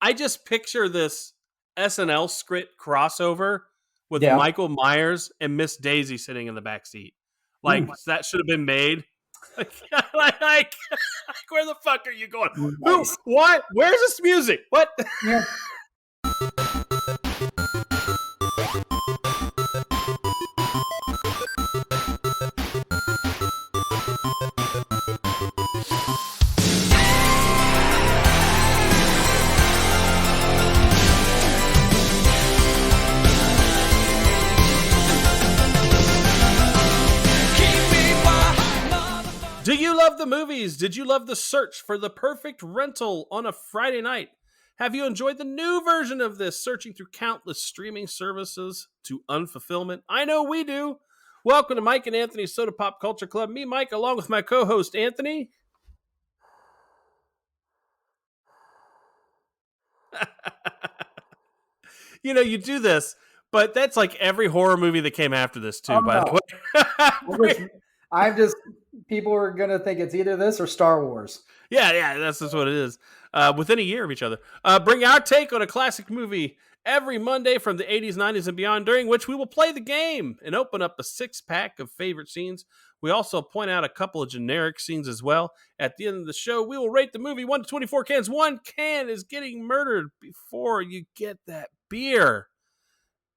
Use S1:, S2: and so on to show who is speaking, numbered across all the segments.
S1: I just picture this SNL script crossover with Michael Myers and Miss Daisy sitting in the back seat. Like that should have been made. Like, where the fuck are you going? Nice. Who? What? Where's this music? What? Yeah. Do you love the movies? Did you love the search for the perfect rental on a Friday night? Have you enjoyed the new version of this, searching through countless streaming services to unfulfillment? I know we do. Welcome to Mike and Anthony's Soda Pop Culture Club. Me, Mike, along with my co-host, Anthony. You know, you do this, but that's like every horror movie that came after this, too, by the way.
S2: I'm just, people are going to think it's either this or Star Wars.
S1: Yeah, that's just what it is. Within a year of each other. Bring our take on a classic movie every Monday from the 80s, 90s, and beyond, during which we will play the game and open up a 6-pack of favorite scenes. We also point out a couple of generic scenes as well. At the end of the show, we will rate the movie 1 to 24 cans. 1 can is getting murdered before you get that beer.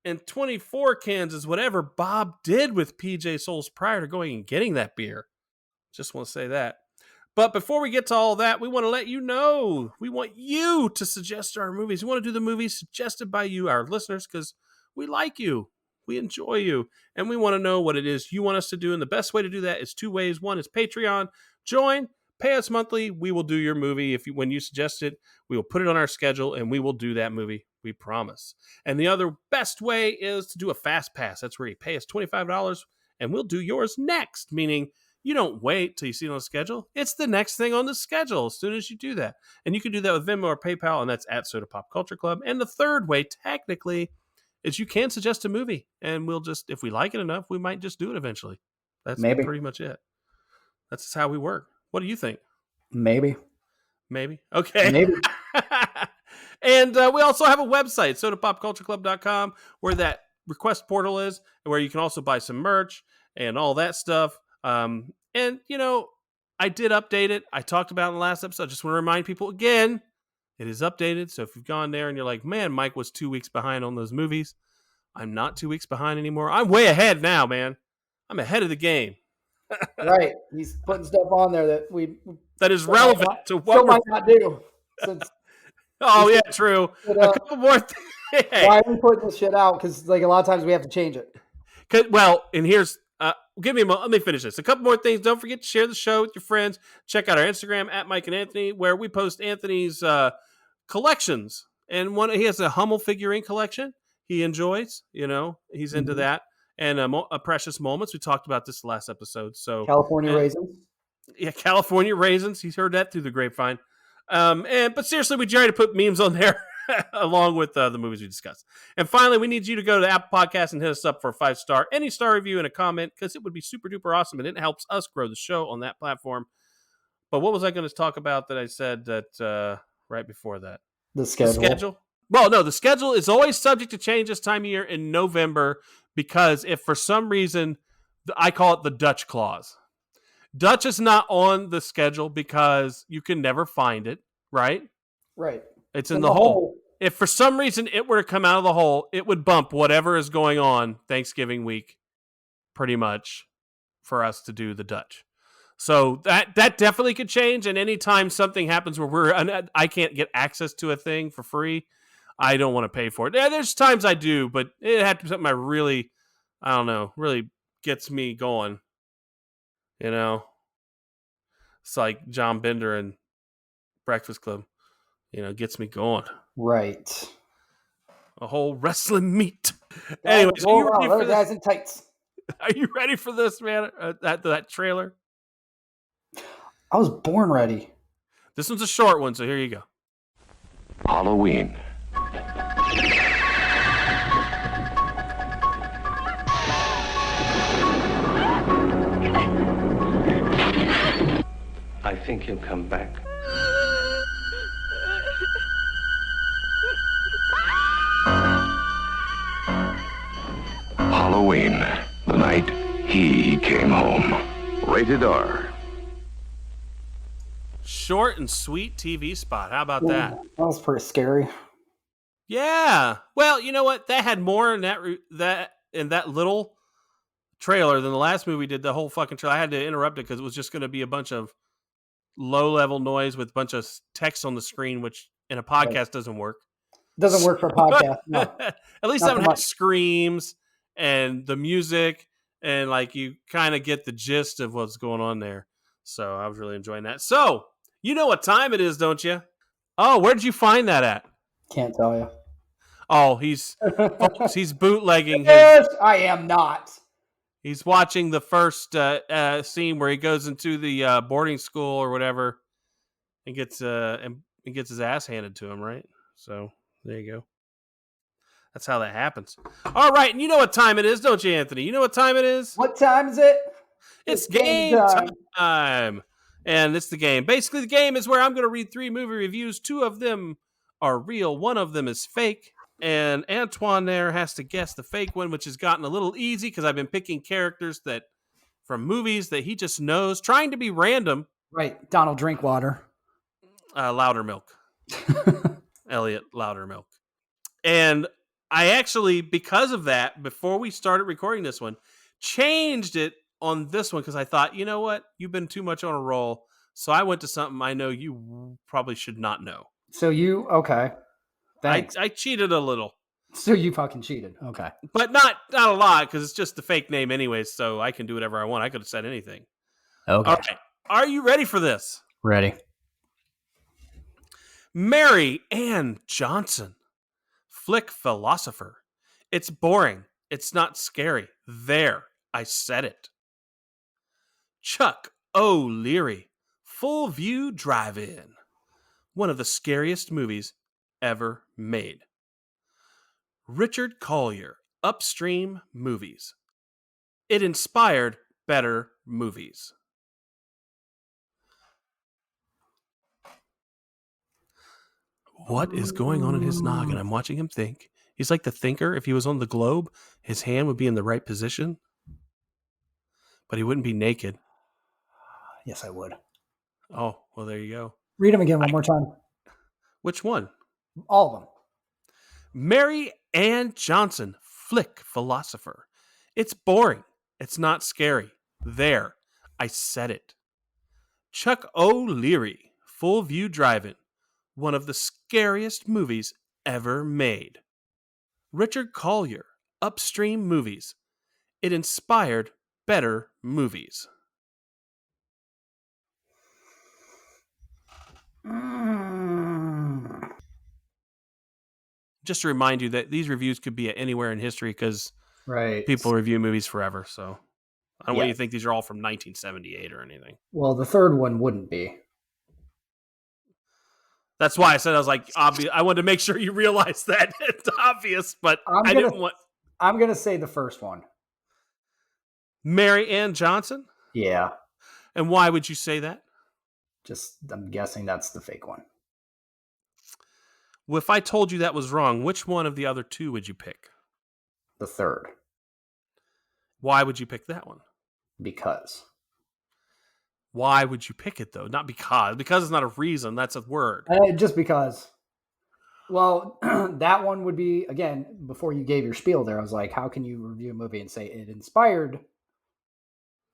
S1: And 24 cans is whatever Bob did with PJ Souls prior to going and getting that beer. Just want to say that. But before we get to all that, we want to let you know. We want you to suggest our movies. We want to do the movies suggested by you, our listeners, because we like you. We enjoy you. And we want to know what it is you want us to do. And the best way to do that is 2 ways. One is Patreon. Join. Pay us monthly. We will do your movie. When you suggest it, we will put it on our schedule and we will do that movie. We promise. And the other best way is to do a fast pass. That's where you pay us $25 and we'll do yours next. Meaning you don't wait till you see it on the schedule. It's the next thing on the schedule as soon as you do that. And you can do that with Venmo or PayPal, and that's at Soda Pop Culture Club. And the third way, technically, is you can suggest a movie. And we'll just, if we like it enough, we might just do it eventually. That's pretty much it. That's just how we work. What do you think?
S2: Maybe.
S1: Okay.
S2: Maybe.
S1: And we also have a website, sodapopcultureclub.com, where that request portal is, and where you can also buy some merch and all that stuff. And, you know, I did update it. I talked about it in the last episode. I just want to remind people again, it is updated. So if you've gone there and you're like, man, Mike was 2 weeks behind on those movies. I'm not 2 weeks behind anymore. I'm way ahead now, man. I'm ahead of the game.
S2: Right. He's putting stuff on there
S1: that is relevant to what
S2: we might not do.
S1: Oh, yeah, true.
S2: But,
S1: a couple more things.
S2: Why are we putting this shit out? Because like a lot of times we have to change it.
S1: Well, and here's give me a moment. Let me finish this. A couple more things. Don't forget to share the show with your friends. Check out our Instagram at Mike and Anthony, where we post Anthony's collections. And he has a Hummel figurine collection. He enjoys. You know, he's into that. And a Precious Moments. We talked about this last episode. So
S2: California Raisins.
S1: Yeah, California Raisins. He's heard that through the grapevine. But seriously, we try to put memes on there along with the movies we discussed. And finally, we need you to go to Apple Podcasts and hit us up for a 5-star, any star review and a comment, because it would be super duper awesome and it helps us grow the show on that platform. But what was I going to talk about that I said that right before that?
S2: The schedule.
S1: Well, no, the schedule is always subject to change this time of year in November, because if for some reason, I call it the Dutch clause. Dutch is not on the schedule because you can never find it, right?
S2: Right.
S1: It's in the hole. If for some reason it were to come out of the hole, it would bump whatever is going on Thanksgiving week, pretty much, for us to do the Dutch. So that definitely could change. And anytime something happens where I can't get access to a thing for free, I don't want to pay for it. Yeah, there's times I do, but it had to be something really gets me going. You know, it's like John Bender and Breakfast Club, gets me going.
S2: Right.
S1: A whole wrestling meet. Anyways, are you ready for this?
S2: Guys in tights.
S1: Are you ready for this, man? That trailer?
S2: I was born ready.
S1: This one's a short one, so here you go.
S3: Halloween.
S4: I think he'll come back.
S3: Halloween, the night he came home. Rated R.
S1: Short and sweet TV spot. How about that?
S2: That was pretty scary.
S1: Yeah. Well, you know what? That had more in that little trailer than the last movie did. The whole fucking trailer. I had to interrupt it because it was just going to be a bunch of low-level noise with a bunch of text on the screen, which in a podcast doesn't work.
S2: Doesn't work for a podcast. No.
S1: At least
S2: Not
S1: that one
S2: so
S1: had
S2: much.
S1: screams and the music, and like you kind of get the gist of what's going on there. So I was really enjoying that. So you know what time it is, don't you? Oh, where did you find that at?
S2: Can't tell you.
S1: Oh, he's bootlegging his.
S2: Yes, I am not.
S1: He's watching the first scene where he goes into the boarding school or whatever, and gets his ass handed to him. Right. So there you go. That's how that happens. All right, and you know what time it is, don't you, Anthony? You know what time it is?
S2: What time is it?
S1: It's game time. And it's the game. Basically, the game is where I'm going to read 3 movie reviews. 2 of them are real. 1 of them is fake. And Antoine there has to guess the fake one, which has gotten a little easy because I've been picking characters from movies that he just knows, trying to be random.
S2: Right, Donald Drinkwater.
S1: Loudermilk. Elliot Loudermilk. And I actually, because of that, before we started recording this one, changed it on this one because I thought, you know what? You've been too much on a roll. So I went to something I know you probably should not know.
S2: So okay. Thanks.
S1: I cheated a little.
S2: So you fucking cheated. Okay.
S1: But not a lot because it's just the fake name anyways, so I can do whatever I want. I could have said anything.
S2: Okay.
S1: All right. Are you ready for this?
S2: Ready.
S1: Mary Ann Johnson. Flick philosopher. It's boring. It's not scary. There. I said it. Chuck O'Leary. Full View Drive-In. One of the scariest movies ever made. Richard Collier. Upstream Movies. It inspired better movies. What is going on in his noggin? I'm watching him think. He's like the thinker. If he was on the globe, his hand would be in the right position, but he wouldn't be naked.
S2: Yes, I would.
S1: Oh, well, there you go.
S2: Read them again one more time.
S1: Which one?
S2: All of them.
S1: Mary Ann Johnson, Flick philosopher. It's boring. It's not scary. There. I said it. Chuck O'Leary, Full View Drive-In. One of the scariest movies ever made. Richard Collier, Upstream Movies. It inspired better movies. Just to remind you that these reviews could be anywhere in history because people review movies forever. So I don't want you to think these are all from 1978 or anything.
S2: Well, the third one wouldn't be.
S1: That's why I said I was like, obvious. I wanted to make sure you realize that it's obvious, but I didn't want.
S2: I'm going to say the first one.
S1: Mary Ann Johnson?
S2: Yeah.
S1: And why would you say that?
S2: I'm guessing that's the fake one.
S1: Well, if I told you that was wrong, which one of the other 2 would you pick?
S2: The third.
S1: Why would you pick that one?
S2: Because.
S1: Why would you pick it, though? Not because. Because is not a reason. That's a word.
S2: Just because. Well, that one would be, again, before you gave your spiel there, I was like, how can you review a movie and say it inspired?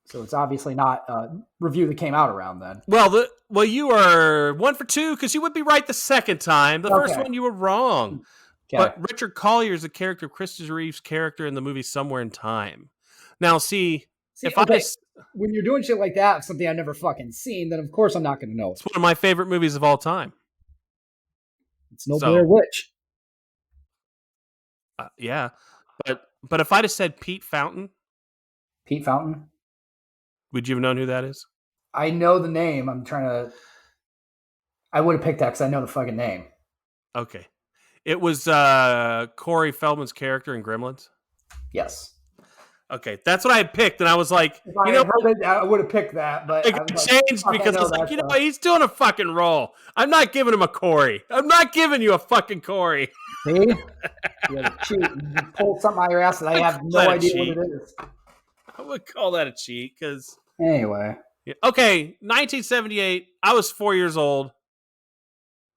S2: So it's obviously not a review that came out around then.
S1: Well, you are 1 for 2 because you would be right the second time. The first one you were wrong. Okay. But Richard Collier is a character of Christopher Reeve's character in the movie Somewhere in Time. Now, when
S2: you're doing shit like that, something I've never fucking seen, then of course I'm not going to know it.
S1: It's one of my favorite movies of all time.
S2: It's no Blair Witch.
S1: Yeah, but if I'd have said Pete Fountain, would you have known who that is?
S2: I know the name. I would have picked that because I know the fucking name.
S1: Okay, it was Corey Feldman's character in Gremlins.
S2: Yes.
S1: Okay, that's what I had picked, and I was like,
S2: I would have picked that, but
S1: it changed because I was like, he's doing a fucking role. I'm not giving him a Corey. I'm not giving you a fucking Corey.
S2: See? You gotta cheat. You pull something out of your ass that I have no
S1: Let it
S2: idea
S1: cheat.
S2: what it is.
S1: I would call that a cheat because.
S2: Anyway.
S1: Okay, 1978. I was 4 years old.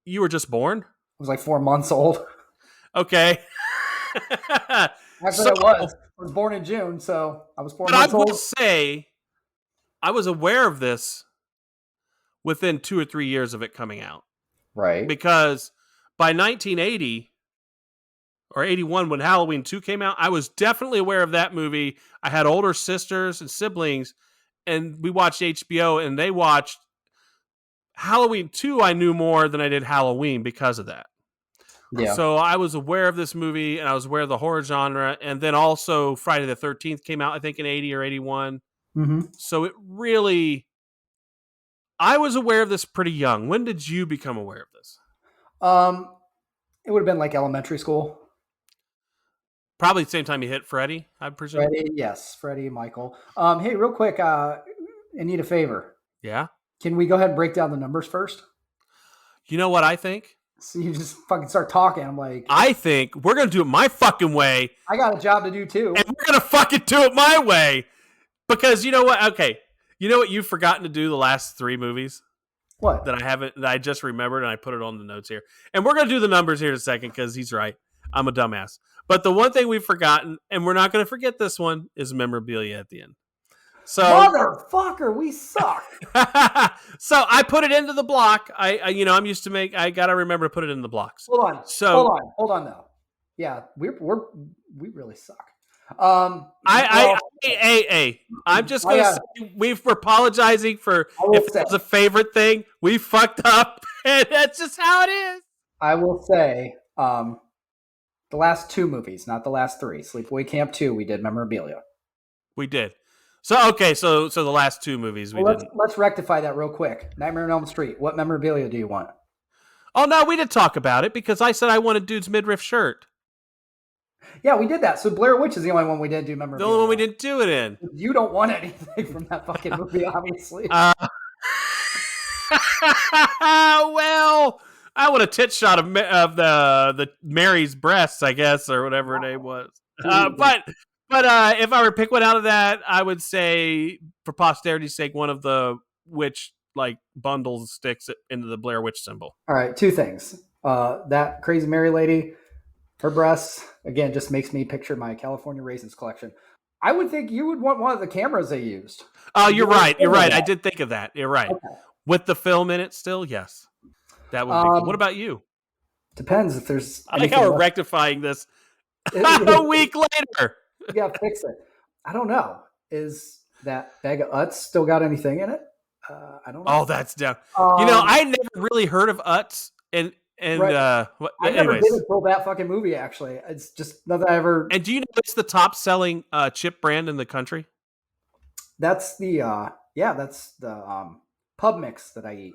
S1: You were just born?
S2: I was like 4 months old.
S1: Okay.
S2: Actually, I was born in June, so I was 4
S1: But I
S2: months
S1: will
S2: old.
S1: say, I was aware of this within 2 or 3 years of it coming out.
S2: Right.
S1: Because by 1980 or 81, when Halloween 2 came out, I was definitely aware of that movie. I had older sisters and siblings, and we watched HBO, and they watched Halloween 2. I knew more than I did Halloween because of that.
S2: Yeah.
S1: So I was aware of this movie, and I was aware of the horror genre, and then also Friday the 13th came out, I think, in 80 or 81.
S2: Mm-hmm.
S1: So it really... I was aware of this pretty young. When did you become aware of this?
S2: It would have been like elementary school.
S1: Probably the same time you hit Freddy, I presume.
S2: Freddie, yes, Freddie, Michael. Hey, real quick, I need a favor.
S1: Yeah?
S2: Can we go ahead and break down the numbers first?
S1: You know what I think?
S2: So you just fucking start talking. I'm like,
S1: I think we're going to do it my fucking way,
S2: I got a job to do too.
S1: and we're going to fucking do it my way. Because you know what? Okay. You know what you've forgotten to do the last 3 movies?
S2: What?
S1: That I just remembered, and I put it on the notes here. And we're going to do the numbers here in a second because he's right. I'm a dumbass. But the one thing we've forgotten, and we're not going to forget this one, is memorabilia at the end. So,
S2: motherfucker, we suck.
S1: so I put it into the block. I'm used to I got to remember to put it in the blocks.
S2: Hold on.
S1: So
S2: hold on though. Yeah, we really suck.
S1: I'm just going to say we're apologizing for if it was a favorite thing. We fucked up, and that's just how it is.
S2: I will say, the last 2 movies, not the last 3. Sleepaway Camp 2, we did memorabilia.
S1: We did. So the last 2 movies we didn't.
S2: Let's rectify that real quick. Nightmare on Elm Street. What memorabilia do you want?
S1: Oh no, we did talk about it because I said I wanted dude's midriff shirt.
S2: Yeah, we did that. So Blair Witch is the only one we didn't do memorabilia.
S1: The only one we didn't do it in.
S2: You don't want anything from that fucking movie, obviously.
S1: Well, I want a tit shot of the Mary's breasts, I guess, or whatever her name was. But if I were to pick one out of that, I would say, for posterity's sake, one of the witch bundles sticks into the Blair Witch symbol.
S2: All right, 2 things. That Crazy Mary lady, her breasts, again, just makes me picture my California Raisins collection. I would think you would want one of the cameras they used.
S1: Oh, you're right. You're right. I did think of that. You're right.
S2: Okay.
S1: With the film in it still, yes. That would be good. What about you?
S2: Depends if there's...
S1: I like how we're rectifying this a week later.
S2: You got to fix it. I don't know. Is that bag of Utz still got anything in it? I don't know.
S1: Oh, that's down. I never really heard of Utz, and
S2: right. I never did until that fucking movie. Actually, it's just nothing I ever.
S1: And do you know it's the top selling chip brand in the country?
S2: That's the pub mix that I eat.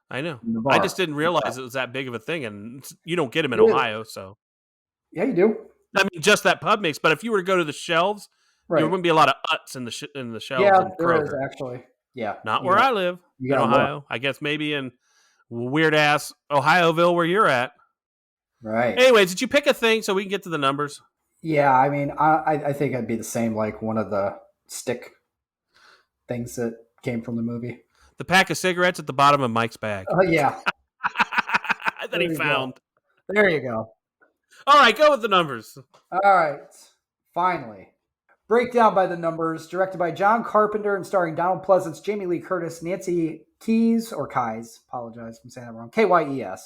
S1: I know. I just didn't realize it was that big of a thing, and you don't get them in Ohio, so.
S2: Yeah, you do.
S1: I mean, just that pub mix, but if you were to go to the shelves, there wouldn't be a lot of Utz in the shelves.
S2: Yeah, there is actually. Yeah,
S1: not where I live in Ohio. I guess maybe in weird ass Ohioville where you're at.
S2: Right.
S1: Anyways, did you pick a thing so we can get to the numbers?
S2: Yeah, I mean, I think I'd be the same, like one of the stick things that came from the movie.
S1: The pack of cigarettes at the bottom of Mike's bag.
S2: Oh, yeah.
S1: that he found.
S2: There you go.
S1: All right, go with the numbers.
S2: All right. Finally. Breakdown by the numbers, directed by John Carpenter and starring Donald Pleasance, Jamie Lee Curtis, Nancy Kyes, apologize if I'm saying that wrong, Kyes,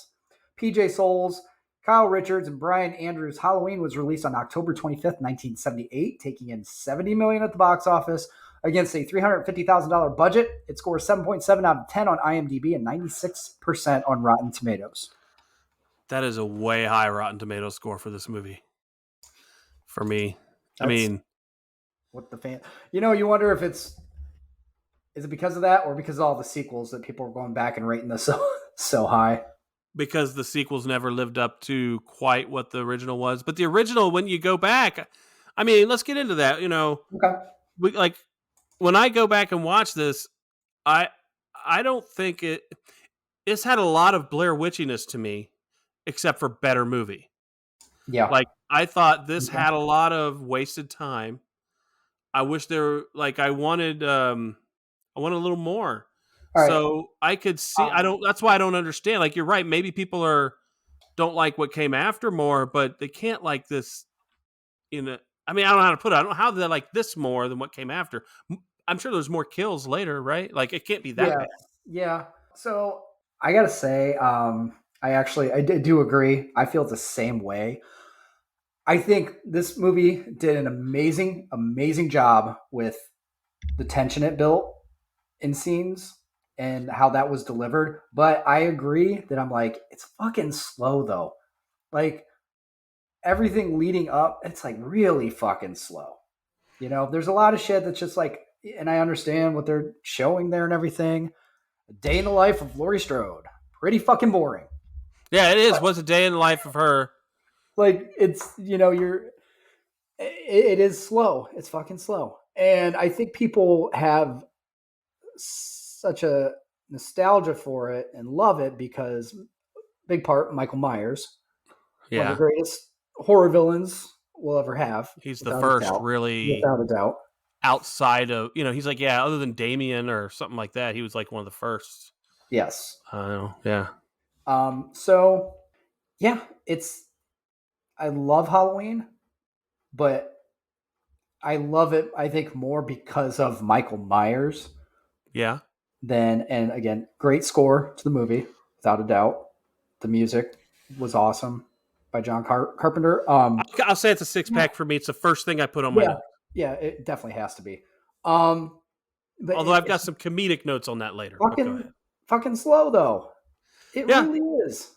S2: PJ Souls, Kyle Richards, and Brian Andrews. Halloween was released on October 25th, 1978, taking in $70 million at the box office against a $350,000 budget. It scores 7.7 out of 10 on IMDb and 96% on Rotten Tomatoes.
S1: That is a way high Rotten Tomatoes score for this movie. For me.
S2: What the fan... you wonder if is it because of that or because of all the sequels that people are going back and rating this so high?
S1: Because the sequels never lived up to quite what the original was. But the original, when you go back, I mean, let's get into that.
S2: Okay.
S1: When I go back and watch this, I don't think it's had a lot of Blair Witchiness to me, except for better movie.
S2: Yeah.
S1: Like, I thought this
S2: Okay.
S1: had a lot of wasted time. I wish there, like, I wanted a little more.
S2: All right.
S1: So I could see. I don't. That's why I don't understand. Like, you're right. Maybe people don't like what came after more, but they can't like this. I mean, I don't know how to put it. I don't know how they like this more than what came after. I'm sure there's more kills later, right? Like, it can't be that
S2: Yeah.
S1: bad.
S2: Yeah. So I gotta say, I do agree. I feel the same way. I think this movie did an amazing job with the tension it built in scenes and how that was delivered. But I agree that I'm like, it's fucking slow though. Like everything leading up, it's like really fucking slow. There's a lot of shit that's just like, and I understand what they're showing there and everything. A day in the life of Laurie Strode. Pretty fucking boring.
S1: Yeah, it is.
S2: But,
S1: What's a day in the life of her?
S2: like it's it is slow. It's fucking slow. And I think people have such a nostalgia for it and love it because big part Michael Myers, one of
S1: Yeah,
S2: the greatest horror villains we'll ever have,
S1: he's the
S2: without a
S1: first
S2: doubt.
S1: really
S2: Without a doubt.
S1: outside of he's like, yeah, other than Damien or something like that, he was like one of the first.
S2: Yes.
S1: I know. Yeah.
S2: So yeah, I love Halloween, but I love it, I think, more because of Michael Myers
S1: Yeah.
S2: and again, great score to the movie, without a doubt. The music was awesome by John Carpenter.
S1: I'll say it's a 6-pack for me. It's the first thing I put on my
S2: Yeah,
S1: note.
S2: yeah, it definitely has to be. But
S1: Although I've got some comedic notes on that later. But go ahead.
S2: fucking slow though. It
S1: Yeah.
S2: really is.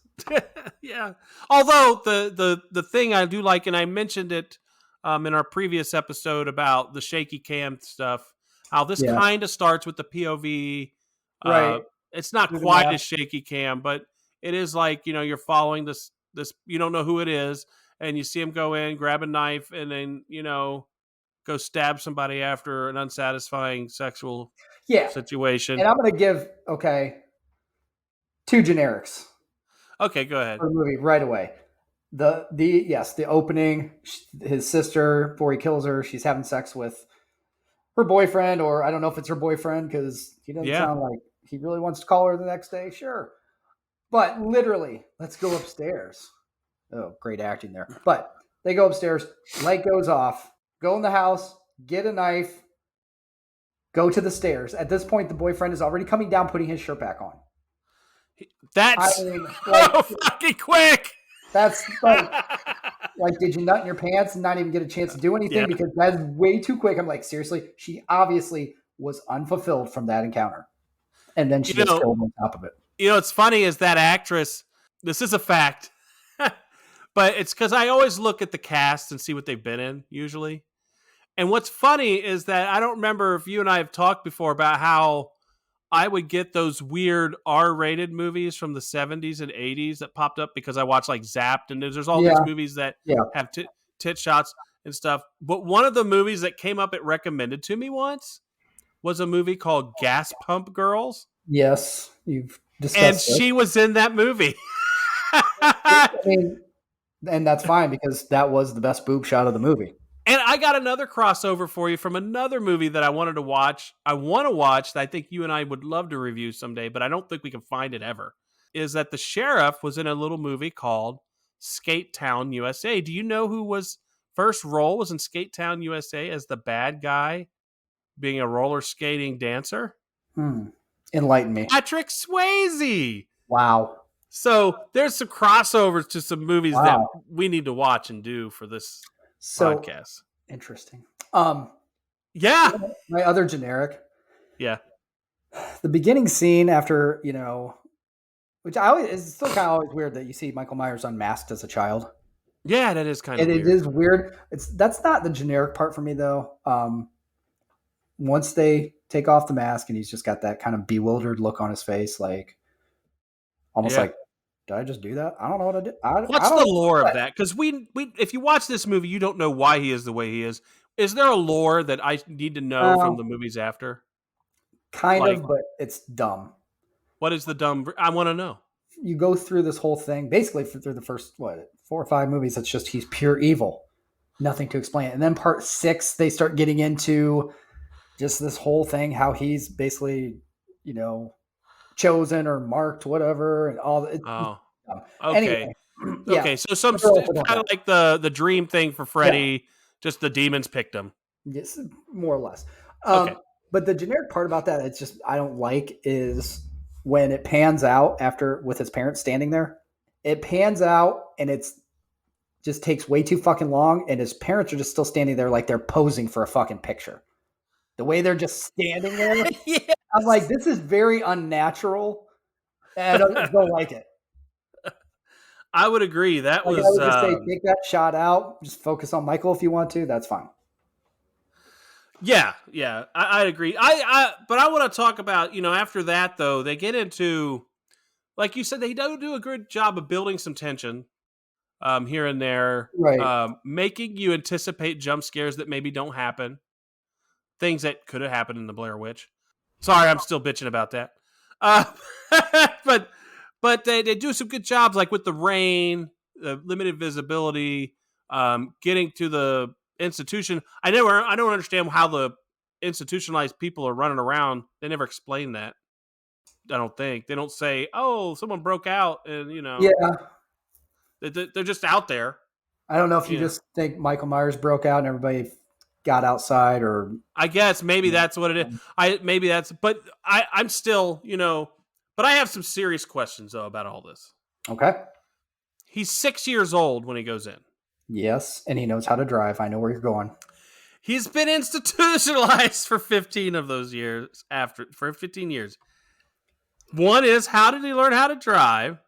S1: Yeah. Although the thing I do like, and I mentioned it in our previous episode about the shaky cam stuff, how this
S2: Yeah.
S1: kind of starts with the POV.
S2: Right.
S1: It's not
S2: Through the
S1: quite
S2: map.
S1: as shaky cam, but it is like, you're following this you don't know who it is, and you see him go in, grab a knife, and then, go stab somebody after an unsatisfying sexual
S2: Yeah.
S1: situation.
S2: And I'm gonna give two generics
S1: Okay, go ahead.
S2: for the movie right away. The opening, his sister, before he kills her, she's having sex with her boyfriend, or I don't know if it's her boyfriend because he doesn't
S1: Yeah.
S2: sound like he really wants to call her the next day. Sure. But literally, let's go upstairs. Oh, great acting there. But they go upstairs, light goes off, go in the house, get a knife, go to the stairs. At this point, the boyfriend is already coming down, putting his shirt back on.
S1: That's
S2: I mean,
S1: so fucking quick.
S2: that's like, did you nut in your pants and not even get a chance to do anything?
S1: Yeah.
S2: Because that's way too quick. I'm like, seriously? She obviously was unfulfilled from that encounter. And then she gets killed on top of it.
S1: It's funny is that actress, this is a fact, but it's because I always look at the cast and see what they've been in usually. And what's funny is that I don't remember if you and I have talked before about how I would get those weird R-rated movies from the 70s and 80s that popped up because I watched like Zapped, and there's all these movies that have tit shots and stuff. But one of the movies that came up, it recommended to me once, was a movie called Gas Pump Girls.
S2: Yes, you've discussed
S1: And
S2: it.
S1: she was in that movie.
S2: I mean, and that's fine because that was the best boob shot of the movie.
S1: And I got another crossover for you from another movie that I wanted to watch. I want to watch that I think you and I would love to review someday, but I don't think we can find it ever. Is that the sheriff was in a little movie called Skate Town, USA. Do you know who was first role was in Skate Town, USA as the bad guy being a roller skating dancer?
S2: Enlighten me.
S1: Patrick Swayze.
S2: Wow.
S1: So there's some crossovers to some movies that we need to watch and do for this podcast.
S2: Interesting.
S1: Yeah.
S2: My other generic.
S1: Yeah.
S2: The beginning scene after, which it's still kind of always weird that you see Michael Myers unmasked as a child.
S1: Yeah, that is kind of
S2: weird.
S1: It
S2: is weird. That's not the generic part for me though. Once they take off the mask and he's just got that kind of bewildered look on his face, like almost like, did I just do that? I don't know what I did.
S1: What's the lore of that? Because we if you watch this movie, you don't know why he is the way he is. Is there a lore that I need to know from the movies after?
S2: Kind of, but it's dumb.
S1: What is the dumb? I want to know.
S2: You go through this whole thing basically through the first 4 4 or 5 movies, it's just he's pure evil. Nothing to explain it. And then part 6, they start getting into just this whole thing, how he's basically, chosen or marked, whatever, and all.
S1: Oh, okay.
S2: Anyway, yeah.
S1: Okay, so some
S2: They're all
S1: kind of like the dream thing for Freddy, just the demons picked him.
S2: Yes, more or less.
S1: Okay.
S2: But the generic part about that, it's just I don't like is when it pans out after with his parents standing there. It pans out and it's just takes way too fucking long, and his parents are just still standing there like they're posing for a fucking picture. The way they're just standing there,
S1: Yeah.
S2: I'm like, this is very unnatural, and I don't like it.
S1: I would agree. That
S2: Like,
S1: was
S2: I would just say, take that shot out. Just focus on Michael if you want to. That's fine.
S1: Yeah, I agree. But I want to talk about, after that though, they get into, like you said, they don't do a good job of building some tension, here and there,
S2: Right.
S1: making you anticipate jump scares that maybe don't happen, things that could have happened in the Blair Witch. Sorry, I'm still bitching about that. But they do some good jobs, like with the rain, the limited visibility, getting to the institution. I don't understand how the institutionalized people are running around. They never explain that. I don't think they don't say, "Oh, someone broke out," and
S2: Yeah.
S1: they're just out there.
S2: I don't know if you just think Michael Myers broke out and everybody got outside, or
S1: I guess maybe that's what it is. But I'm still, but I have some serious questions though about all this.
S2: okay.
S1: He's 6 years old when he goes in.
S2: Yes, and he knows how to drive. I know where you're going.
S1: He's been institutionalized for 15 of those years. For 15 years. One is, how did he learn how to drive?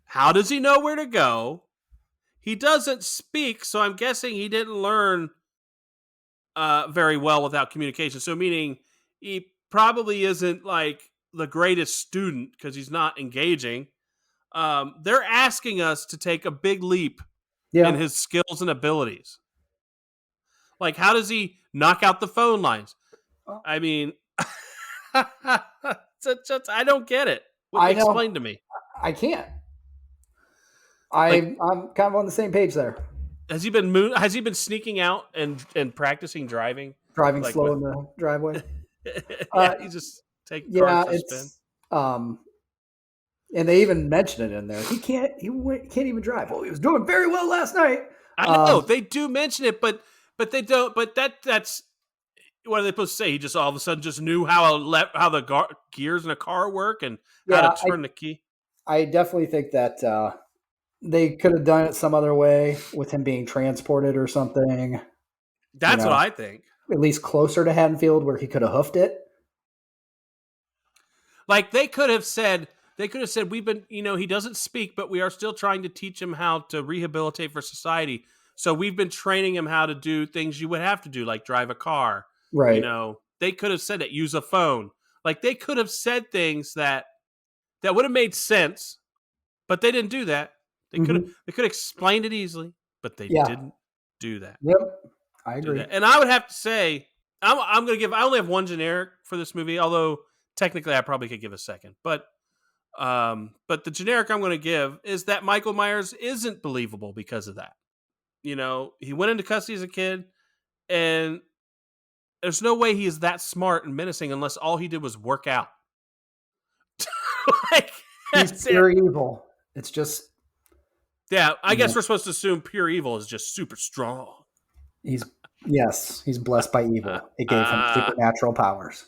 S1: How does he know where to go? He doesn't speak, so I'm guessing he didn't learn very well without communication. So meaning he probably isn't like the greatest student because he's not engaging. They're asking us to take a big leap in his skills and abilities. Like, how does he knock out the phone lines? I mean, I don't get it. Explain to me.
S2: I can't. I'm kind of on the same page there.
S1: Has he been sneaking out and practicing driving?
S2: Driving slow in the driveway.
S1: He just takes
S2: cars to spin. And they even mention it in there. He can't even drive. Well, he was doing very well last night.
S1: I know they do mention it, but they don't. But that's what are they supposed to say? He just all of a sudden just knew how the gears in a car work and how to turn the key.
S2: I definitely think that they could have done it some other way with him being transported or something.
S1: That's what I think.
S2: At least closer to Haddonfield where he could have hoofed it.
S1: Like they could have said, we've been, he doesn't speak, but we are still trying to teach him how to rehabilitate for society. So we've been training him how to do things you would have to do, like drive a car.
S2: Right.
S1: They could have said it, use a phone. Like they could have said things that would have made sense, but they didn't do that. They could have explained it easily, but they didn't do that.
S2: Yep. I agree.
S1: And I would have to say, I'm going to give, I only have one generic for this movie, although technically I probably could give a second. But the generic I'm going to give is that Michael Myers isn't believable because of that. He went into custody as a kid, and there's no way he is that smart and menacing unless all he did was work out.
S2: He's pure evil. It's just...
S1: Yeah, I guess we're supposed to assume pure evil is just super strong.
S2: He's blessed by evil. It gave him supernatural powers.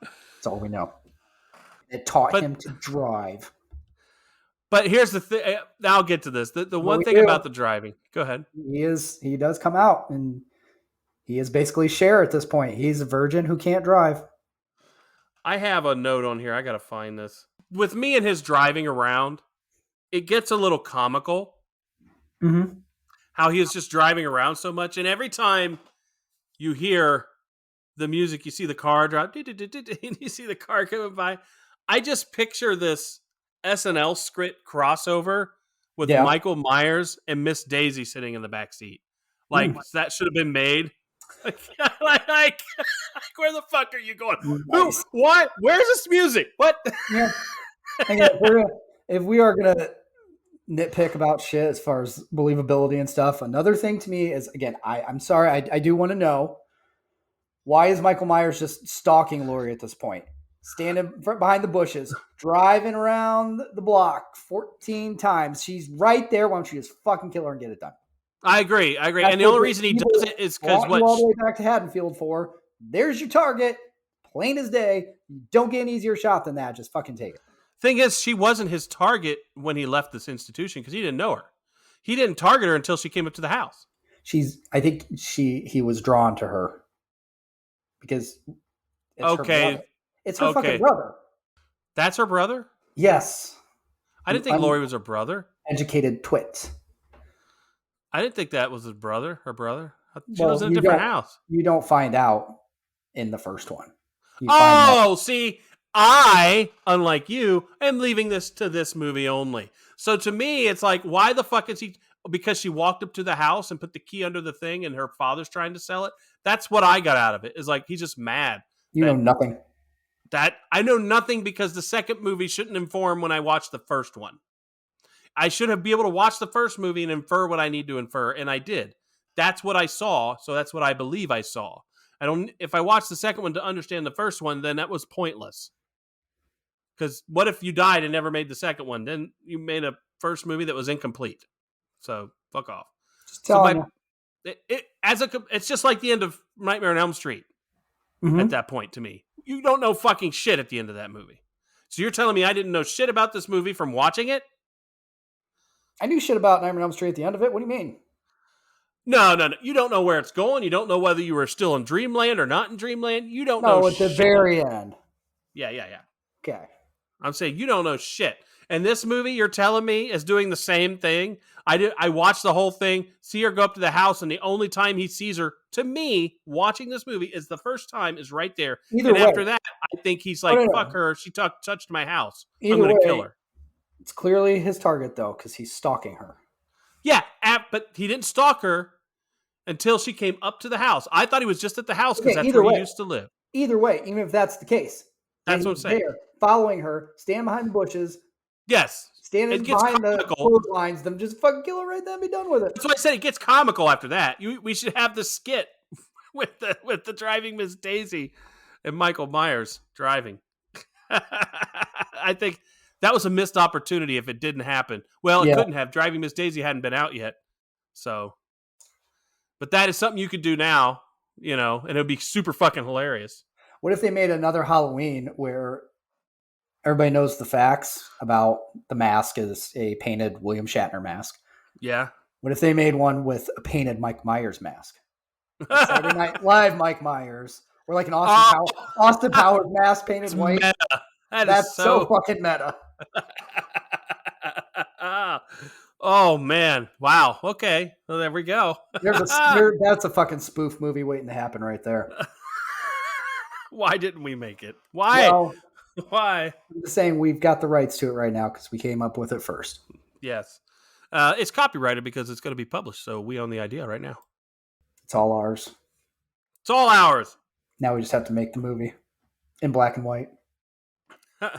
S2: That's all we know. It taught him to drive.
S1: But here's the thing. I'll get to this. The one thing about the driving. Go ahead.
S2: He does come out, and he is basically Cher at this point. He's a virgin who can't drive.
S1: I have a note on here. I got to find this. With me and his driving around, it gets a little comical.
S2: Mm-hmm.
S1: How he is just driving around so much. And every time you hear the music, you see the car drive, and you see the car coming by. I just picture this SNL script crossover with Michael Myers and Miss Daisy sitting in the back seat. Like, that should have been made. Like, where the fuck are you going?
S2: Nice.
S1: Who? What? Where's this music? What?
S2: Yeah. If we are going to nitpick about shit as far as believability and stuff. Another thing to me is, again, I'm sorry, I do want to know, why is Michael Myers just stalking Laurie at this point? Standing behind the bushes, driving around the block 14 times. She's right there. Why don't you just fucking kill her and get it done?
S1: I agree.
S2: That's
S1: And the
S2: what
S1: only reason he does it is because
S2: brought you all the way back to Haddonfield for. There's your target, plain as day. You don't get an easier shot than that. Just fucking take it.
S1: Thing is, she wasn't his target when he left this institution because he didn't know her. He didn't target her until she came up to the house.
S2: I think he was drawn to her because it's her brother. It's her fucking brother.
S1: That's her brother?
S2: Yes.
S1: I didn't think Laurie was her brother.
S2: Educated twit.
S1: I didn't think that was her brother. She was in a different house.
S2: You don't find out in the first one.
S1: See, I, unlike you, am leaving this to this movie only. So to me, it's like, why the fuck is he? Because she walked up to the house and put the key under the thing and her father's trying to sell it. That's what I got out of it. Is like, he's just mad.
S2: You know nothing.
S1: I know nothing because the second movie shouldn't inform when I watched the first one. I should have been able to watch the first movie and infer what I need to infer, and I did. That's what I saw, so that's what I believe I saw. If I watched the second one to understand the first one, then that was pointless. Because what if you died and never made the second one? Then you made a first movie that was incomplete. So fuck off. It's just like the end of Nightmare on Elm Street. At that point, to me, you don't know fucking shit at the end of that movie. So you're telling me I didn't know shit about this movie from watching it?
S2: I knew shit about Nightmare on Elm Street at the end of it. What do you mean?
S1: No. You don't know where it's going. You don't know whether you were still in Dreamland or not in Dreamland. You don't know
S2: shit. No, at the very end.
S1: Yeah.
S2: Okay.
S1: I'm saying you don't know shit. And this movie, you're telling me, is doing the same thing. I watched the whole thing, see her go up to the house, and the only time he sees her, to me, watching this movie, is the first time is right there. After that, I think he's like, fuck her. She touched my house. I'm going to kill her.
S2: It's clearly his target, though, because he's stalking her.
S1: Yeah, but he didn't stalk her until she came up to the house. I thought he was just at the house because that's where he used to live.
S2: Either way, even if that's the case.
S1: That's what I'm saying.
S2: There, following her, stand behind the bushes.
S1: Yes.
S2: Standing behind the clotheslines, them just fucking kill her right then and be done with it.
S1: That's why I said it gets comical after that. We should have the skit with the driving Miss Daisy and Michael Myers driving. I think that was a missed opportunity if it didn't happen. Well, it couldn't have. Driving Miss Daisy hadn't been out yet. So, but that is something you could do now, and it would be super fucking hilarious.
S2: What if they made another Halloween where everybody knows the facts about the mask is a painted William Shatner mask?
S1: Yeah.
S2: What if they made one with a painted Mike Myers mask? Like Saturday Night Live Mike Myers. Or like an Austin Powers mask painted white.
S1: Meta.
S2: That's so fucking meta.
S1: Oh, man. Wow. Okay. Well, there we go.
S2: That's a fucking spoof movie waiting to happen right there.
S1: Why didn't we make it? Why?
S2: Well,
S1: why?
S2: I'm just saying we've got the rights to it right now because we came up with it first.
S1: Yes. It's copyrighted because it's going to be published, so we own the idea right now.
S2: It's all ours.
S1: It's all ours.
S2: Now we just have to make the movie in black and white.
S1: And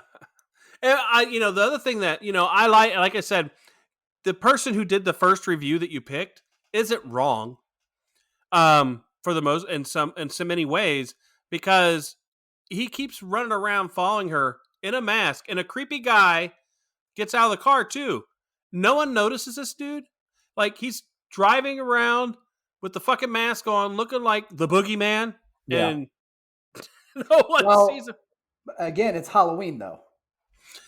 S1: the other thing that, I like I said, the person who did the first review that you picked isn't wrong. For the most, in so many ways, because he keeps running around following her in a mask, and a creepy guy gets out of the car too. No one notices this dude. Like, he's driving around with the fucking mask on, looking like the boogeyman, and no one sees him.
S2: Again, it's Halloween though.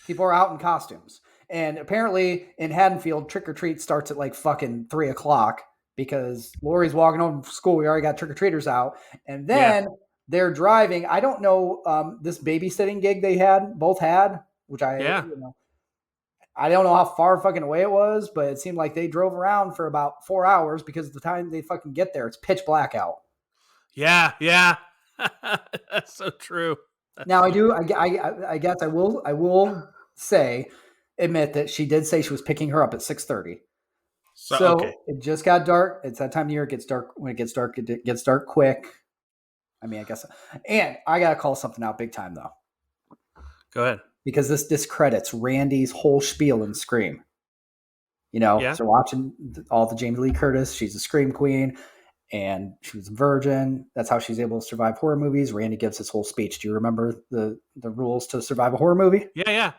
S2: People are out in costumes, and apparently in Haddonfield, trick or treat starts at like fucking 3:00 because Laurie's walking home from school. We already got trick or treaters out, and then they're driving. I don't know this babysitting gig they both had, which I don't know how far fucking away it was, but it seemed like they drove around for about 4 hours because the time they fucking get there, it's pitch black out.
S1: Yeah. That's so true.
S2: Now I guess I will admit that she did say she was picking her up at 6:30. So it just got dark. It's that time of year. It gets dark. When it gets dark, it gets dark quick. I mean, I guess. And I got to call something out big time, though.
S1: Go ahead.
S2: Because this discredits Randy's whole spiel in Scream. You know,
S1: Yeah.
S2: so watching all the Jamie Lee Curtis, she's a scream queen, and she was a virgin. That's how she's able to survive horror movies. Randy gives his whole speech. Do you remember the rules to survive a horror movie?
S1: Yeah.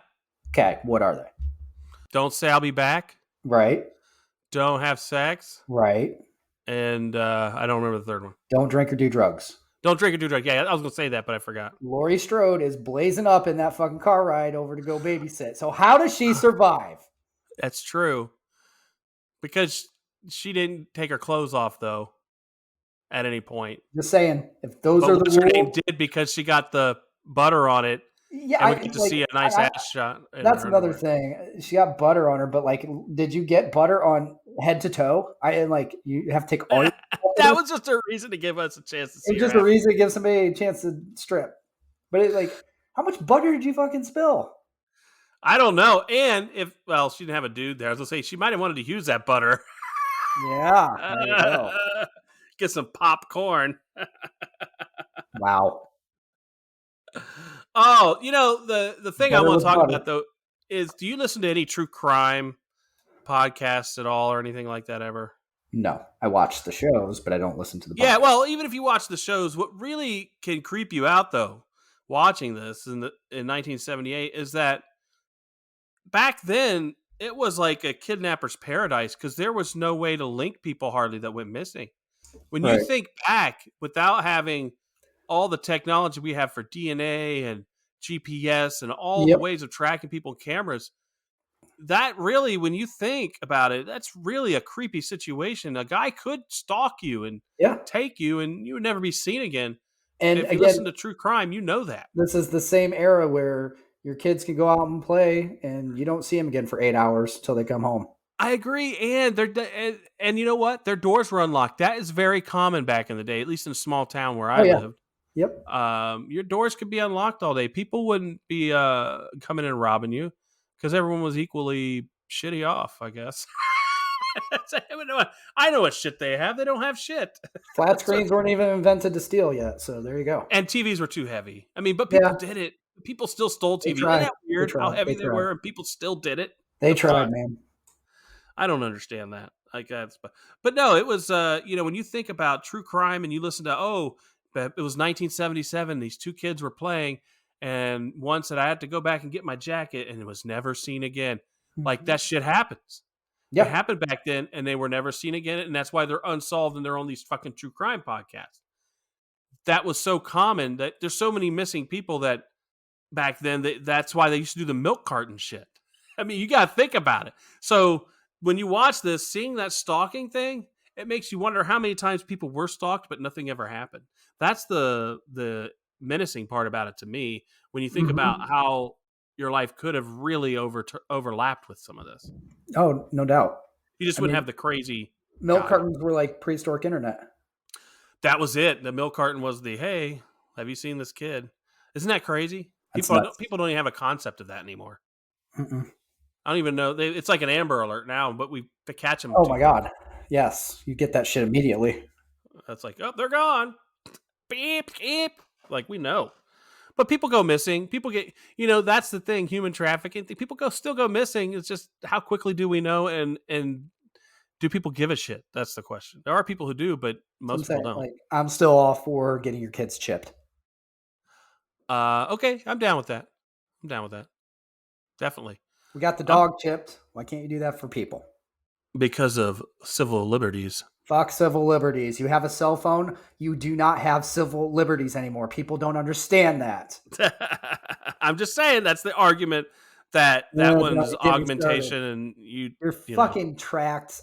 S2: Okay, what are they?
S1: Don't say I'll be back.
S2: Right.
S1: Don't have sex.
S2: Right.
S1: And I don't remember the third one.
S2: Don't drink or do drugs.
S1: Don't drink or do drugs. Yeah, I was going to say that, but I forgot.
S2: Laurie Strode is blazing up in that fucking car ride over to go babysit. So how does she survive?
S1: That's true. Because she didn't take her clothes off, though, at any point.
S2: Just saying, if those
S1: But
S2: are the
S1: what's her name
S2: rules,
S1: did because she got the butter on it.
S2: yeah,
S1: And we get to see a nice ass shot. in
S2: That's
S1: her
S2: another
S1: underwear.
S2: thing. She got butter on her, but like, did you get butter on head to toe? Like, you have to take all.
S1: That was just a reason to give us a chance to see
S2: It's
S1: her
S2: just a
S1: ass.
S2: reason to give somebody a chance to strip. But it, like, how much butter did you fucking spill?
S1: I don't know. And she didn't have a dude there. I was going to say, she might have wanted to use that butter.
S2: Yeah, there you go.
S1: Get some popcorn.
S2: Wow.
S1: Oh, the thing I
S2: Butter
S1: want
S2: with
S1: to talk
S2: butter.
S1: about, though, is do you listen to any true crime podcasts at all or anything like that ever?
S2: No, I watch the shows, but I don't listen to the.
S1: Yeah,
S2: podcast.
S1: well, even if you watch the shows, what really can creep you out, though, watching this in 1978 is that back then it was like a kidnapper's paradise because there was no way to link people hardly that went missing. When you
S2: Right.
S1: think back, without having all the technology we have for DNA and GPS and all
S2: Yep.
S1: the ways of tracking people and cameras, that really, when you think about it, that's really a creepy situation. A guy could stalk you and
S2: Yeah,
S1: take you, and you would never be seen again.
S2: and
S1: If you
S2: again,
S1: listen to true crime, you know that.
S2: this is the same era where your kids can go out and play, and you don't see them again for 8 hours till they come home.
S1: I agree, and and you know what? Their doors were unlocked. That is very common back in the day, at least in a small town where I
S2: yeah.
S1: lived.
S2: Yep.
S1: Your doors could be unlocked all day. People wouldn't be coming in and robbing you because everyone was equally shitty off, I guess. I know what shit they have. They don't have shit.
S2: Flat screens weren't even invented to steal yet, so there you go.
S1: And TVs were too heavy. I mean, but people
S2: Yeah.
S1: did it. People still stole
S2: They
S1: TVs.
S2: tried.
S1: Isn't that weird
S2: They
S1: how
S2: tried.
S1: heavy
S2: They
S1: they
S2: tried.
S1: were and people still did it?
S2: They
S1: The
S2: tried,
S1: fuck?
S2: man.
S1: I don't understand that. Like that's, but no, it was. When you think about true crime and you listen to, but it was 1977. These two kids were playing, and one said I had to go back and get my jacket, and it was never seen again. Like that shit happens.
S2: Yeah.
S1: It happened back then, and they were never seen again, and that's why they're unsolved, and they're on these fucking true crime podcasts. That was so common that there's so many missing people that back then that's why they used to do the milk carton shit. I mean, you got to think about it. So when you watch this, seeing that stalking thing, it makes you wonder how many times people were stalked, but nothing ever happened. That's the menacing part about it to me. When you think about how your life could have really overlapped with some of this,
S2: Oh, no doubt.
S1: you just wouldn't have the crazy
S2: Milk
S1: guy.
S2: cartons were like prehistoric internet.
S1: That was it. The milk carton was the hey, have you seen this kid? Isn't that crazy?
S2: That's
S1: People
S2: nuts.
S1: don't even have a concept of that anymore.
S2: Mm-mm.
S1: I don't even know. It's like an Amber Alert now, but we to catch them.
S2: Oh my god. Yes, you get that shit immediately.
S1: That's like, oh, they're gone. Beep, beep. Like we know, but people go missing. People get, that's the thing. Human trafficking. People still go missing. It's just how quickly do we know, and do people give a shit? That's the question. There are people who do, but most people don't.
S2: Like, I'm still all for getting your kids chipped.
S1: Okay, I'm down with that. Definitely.
S2: We got the dog chipped. Why can't you do that for people?
S1: Because of civil liberties.
S2: Fuck civil liberties. You have a cell phone. You do not have civil liberties anymore. People don't understand that.
S1: I'm just saying that's the argument that
S2: No,
S1: one's
S2: don't get me
S1: augmentation
S2: started.
S1: and
S2: You're
S1: you know.
S2: fucking tracked.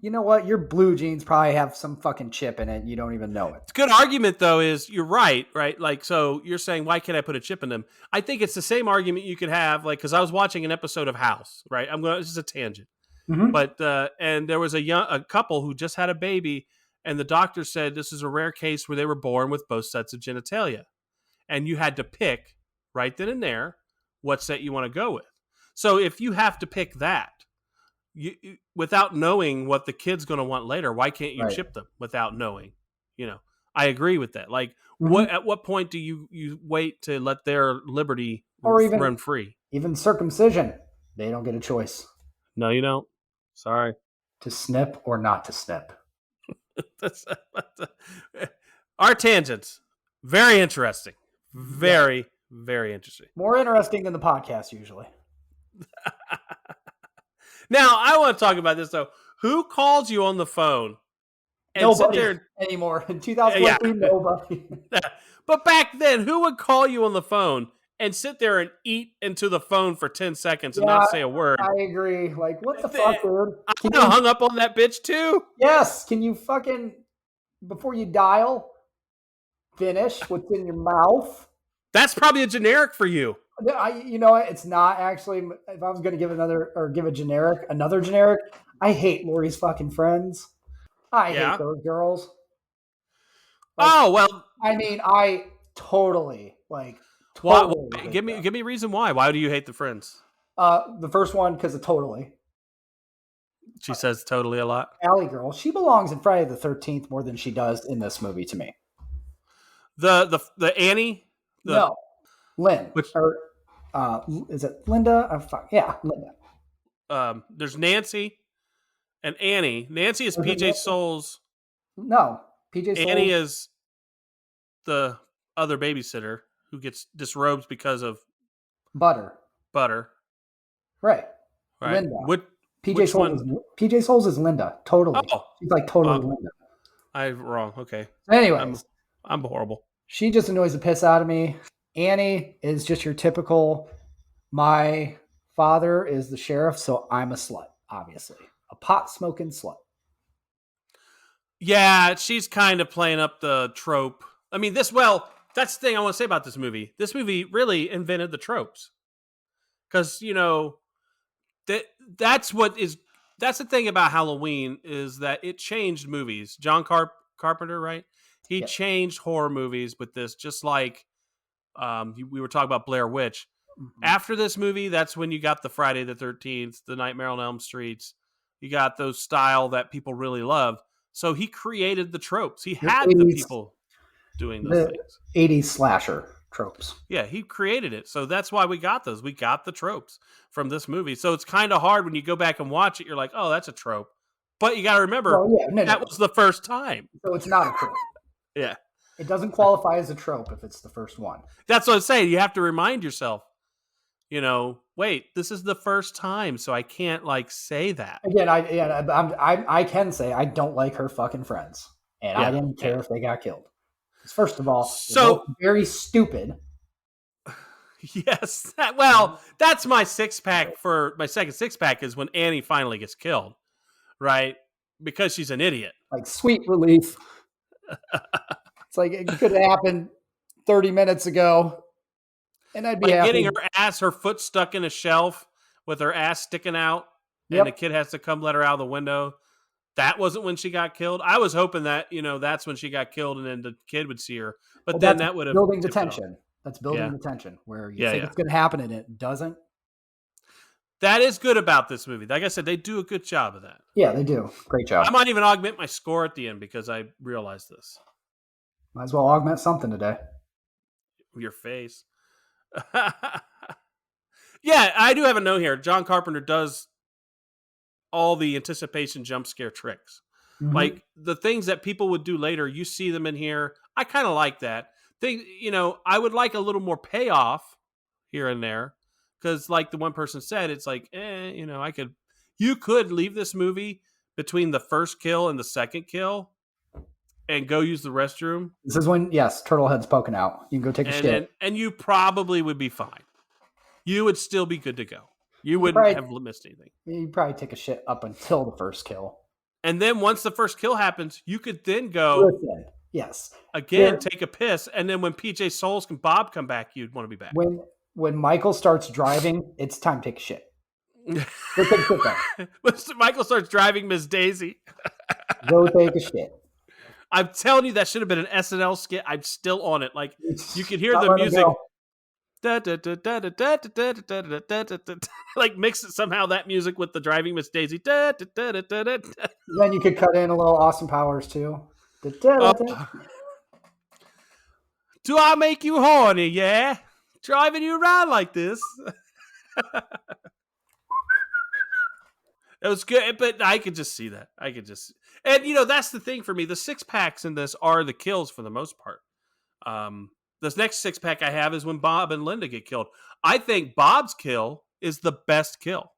S2: You know what? Your blue jeans probably have some fucking chip in it. And you don't even know it.
S1: It's a good argument though. Is you're right? Like, so you're saying why can't I put a chip in them? I think it's the same argument you could have. Like, because I was watching an episode of House. Right. This is a tangent.
S2: Mhm.
S1: But and there was a couple who just had a baby, and the doctor said this is a rare case where they were born with both sets of genitalia, and you had to pick right then and there what set you want to go with. So if you have to pick that, you without knowing what the kid's going to want later, why can't you
S2: Right.
S1: chip them without knowing? I agree with that. Like,
S2: Mhm.
S1: at what point do you wait to let their liberty
S2: Or even-
S1: run free?
S2: Even circumcision, they don't get a choice.
S1: No, you don't. Sorry.
S2: To snip or not to snip?
S1: Our tangents. Very interesting. Very, very interesting.
S2: More interesting than the podcast usually.
S1: Now, I want to talk about this, though. Who calls you on the phone and sit
S2: Nobody
S1: there?
S2: anymore. In 2014, nobody.
S1: But back then, who would call you on the phone and sit there and eat into the phone for 10 seconds and not say a word?
S2: I agree. Like, what the fuck, dude?
S1: I would have hung up on that bitch, too.
S2: Yes. Can you fucking, before you dial, finish what's in your mouth?
S1: That's probably a generic for you.
S2: You know what? It's not actually. If I was going to give another generic, I hate Lori's fucking friends. I hate those girls. Like,
S1: oh well.
S2: I mean, I totally like. Totally
S1: give me a reason why. Why do you hate the friends?
S2: The first one because of totally.
S1: She says totally a lot.
S2: Alley girl. She belongs in Friday the 13th more than she does in this movie to me.
S1: The Annie.
S2: No, Lynn. Is it Linda? Oh, fuck. Yeah, Linda.
S1: There's Nancy and Annie. Nancy is PJ Souls.
S2: No, PJ Souls.
S1: Annie is the other babysitter who gets disrobes because of
S2: Butter. Right. Linda. PJ Souls is Linda. Totally. Oh. She's like totally Linda.
S1: I'm wrong. Okay.
S2: Anyways.
S1: I'm horrible.
S2: She just annoys the piss out of me. Annie is just your typical, my father is the sheriff, so I'm a slut, obviously. A pot-smoking slut.
S1: Yeah, she's kind of playing up the trope. I mean, that's the thing I want to say about this movie. This movie really invented the tropes. Because, that's the thing about Halloween is that it changed movies. John Carpenter, right? He changed horror movies with this, just like we were talking about Blair Witch. Mm-hmm. After this movie, that's when you got the Friday the 13th, the Nightmare on Elm Streets. You got those style that people really loved. So he created the tropes. He had the people doing those things.
S2: 80s slasher tropes.
S1: Yeah, he created it. So that's why we got those. We got the tropes from this movie. So it's kind of hard when you go back and watch it. You're like, oh, that's a trope. But you got to remember, that was the first time.
S2: So it's not a trope.
S1: Yeah.
S2: It doesn't qualify as a trope if it's the first one.
S1: That's what I'm saying. You have to remind yourself, wait, this is the first time, so I can't say that.
S2: Again, I can say I don't like her fucking friends, and I didn't care if they got killed. First of all, they're very stupid.
S1: Yes. That's my six-pack for my second six-pack is when Annie finally gets killed, right? Because she's an idiot.
S2: Like, sweet relief. It's like it could have happened 30 minutes ago, and I'd be happy.
S1: Getting her foot stuck in a shelf with her ass sticking out, and the kid has to come let her out of the window. That wasn't when she got killed. I was hoping that, that's when she got killed and then the kid would see her. But then that would have
S2: building the tension. That's building the tension where you think it's going to happen and it doesn't.
S1: That is good about this movie. Like I said, they do a good job of that.
S2: Yeah, they do. Great job.
S1: I might even augment my score at the end because I realized this.
S2: Might as well augment something today.
S1: Your face. Yeah, I do have a note here. John Carpenter does all the anticipation jump scare tricks. Mm-hmm. Like the things that people would do later, you see them in here. I kind of like that. I would like a little more payoff here and there. Because like the one person said, it's like, you could leave this movie between the first kill and the second kill and go use the restroom.
S2: This is when, Turtlehead's poking out. You can go take a shit.
S1: And you probably would be fine. You would still be good to go. You wouldn't have missed anything.
S2: You'd probably take a shit up until the first kill.
S1: And then once the first kill happens, you could then go...
S2: Yes.
S1: Again, take a piss. And then when PJ Souls and Bob come back, you'd want to be back.
S2: When Michael starts driving, it's time to take a shit. Go take a shit back.
S1: When Michael starts driving Miss Daisy.
S2: Go take a shit.
S1: I'm telling you, that should have been an SNL skit. I'm still on it. Like, you could hear the music. Like, mix it somehow, that music with the driving Miss Daisy.
S2: Then you could cut in a little Austin Powers, too.
S1: Do I make you horny? Yeah. Driving you around like this. It was good, but I could just see that. And that's the thing for me. The 6-packs in this are the kills for the most part. This next 6-pack I have is when Bob and Linda get killed. I think Bob's kill is the best kill.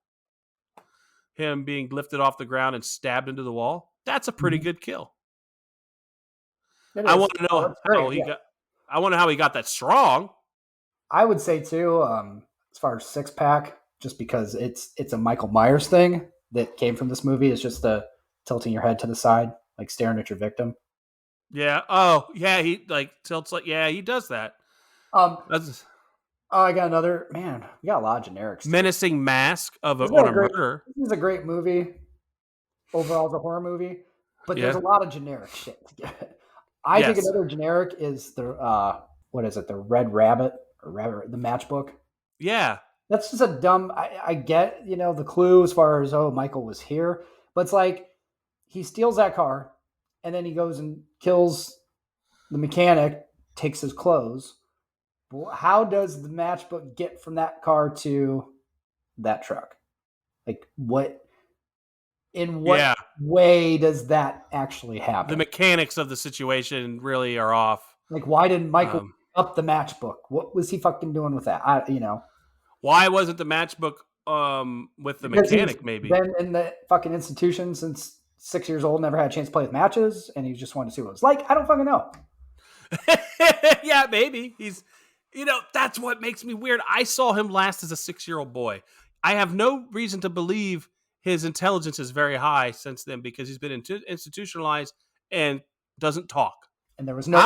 S1: Him being lifted off the ground and stabbed into the wall. That's a pretty good kill. I want to know how he got. I wonder how he got that strong.
S2: I would say too, as far as 6-pack, just because it's a Michael Myers thing that came from this movie. It's just the tilting your head to the side, like staring at your victim.
S1: Yeah. Oh, yeah. He tilts he does that.
S2: I got another, man. We got a lot of generics.
S1: Menacing mask of a murder.
S2: This is a great movie. Overall, it's a horror movie, but there's a lot of generic shit to get. I think another generic is the what is it? The Red Rabbit or the Matchbook.
S1: Yeah,
S2: that's just a dumb. I get the clue as far as Michael was here, but it's like he steals that car, and then he goes and kills the mechanic, takes his clothes. How does the matchbook get from that car to that truck? Like what? In what way does that actually happen?
S1: The mechanics of the situation really are off.
S2: Like, why didn't Michael up the matchbook? What was he fucking doing with that?
S1: Why wasn't the matchbook with the mechanic? Maybe
S2: been in the fucking institution since 6 years old, never had a chance to play with matches, and he just wanted to see what it was like. I don't fucking know.
S1: Yeah, maybe he's. That's what makes me weird. I saw him last as a 6-year-old boy. I have no reason to believe his intelligence is very high since then because he's been institutionalized and doesn't talk.
S2: And there was no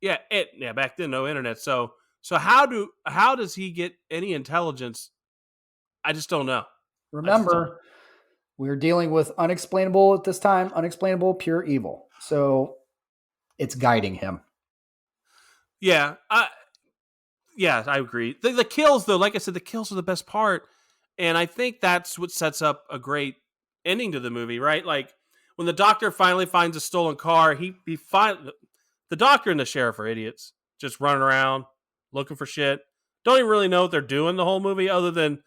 S2: internet.
S1: Back then, no internet. So how does he get any intelligence? I just don't know.
S2: Remember, we're dealing with unexplainable at this time, unexplainable pure evil. So it's guiding him.
S1: Yeah. I agree. The kills, though, like I said, the kills are the best part. And I think that's what sets up a great ending to the movie, right? Like when the doctor finally finds a stolen car, the doctor and the sheriff are idiots, just running around looking for shit. Don't even really know what they're doing the whole movie other than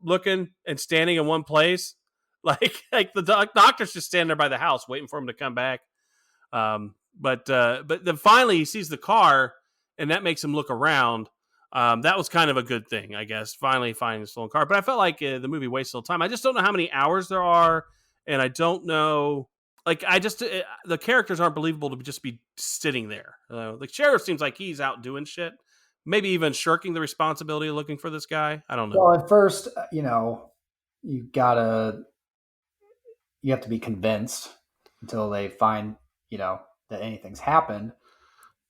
S1: looking and standing in one place. Like the doctor's just standing there by the house waiting for him to come back. But then finally he sees the car and that makes him look around. That was kind of a good thing, I guess, finally finding the stolen car. But I felt like the movie wasted time. I just don't know how many hours there are, and I don't know. Like, the characters aren't believable to just be sitting there. The sheriff seems like he's out doing shit, maybe even shirking the responsibility of looking for this guy. I don't know.
S2: Well, at first, you have to be convinced until they find, that anything's happened.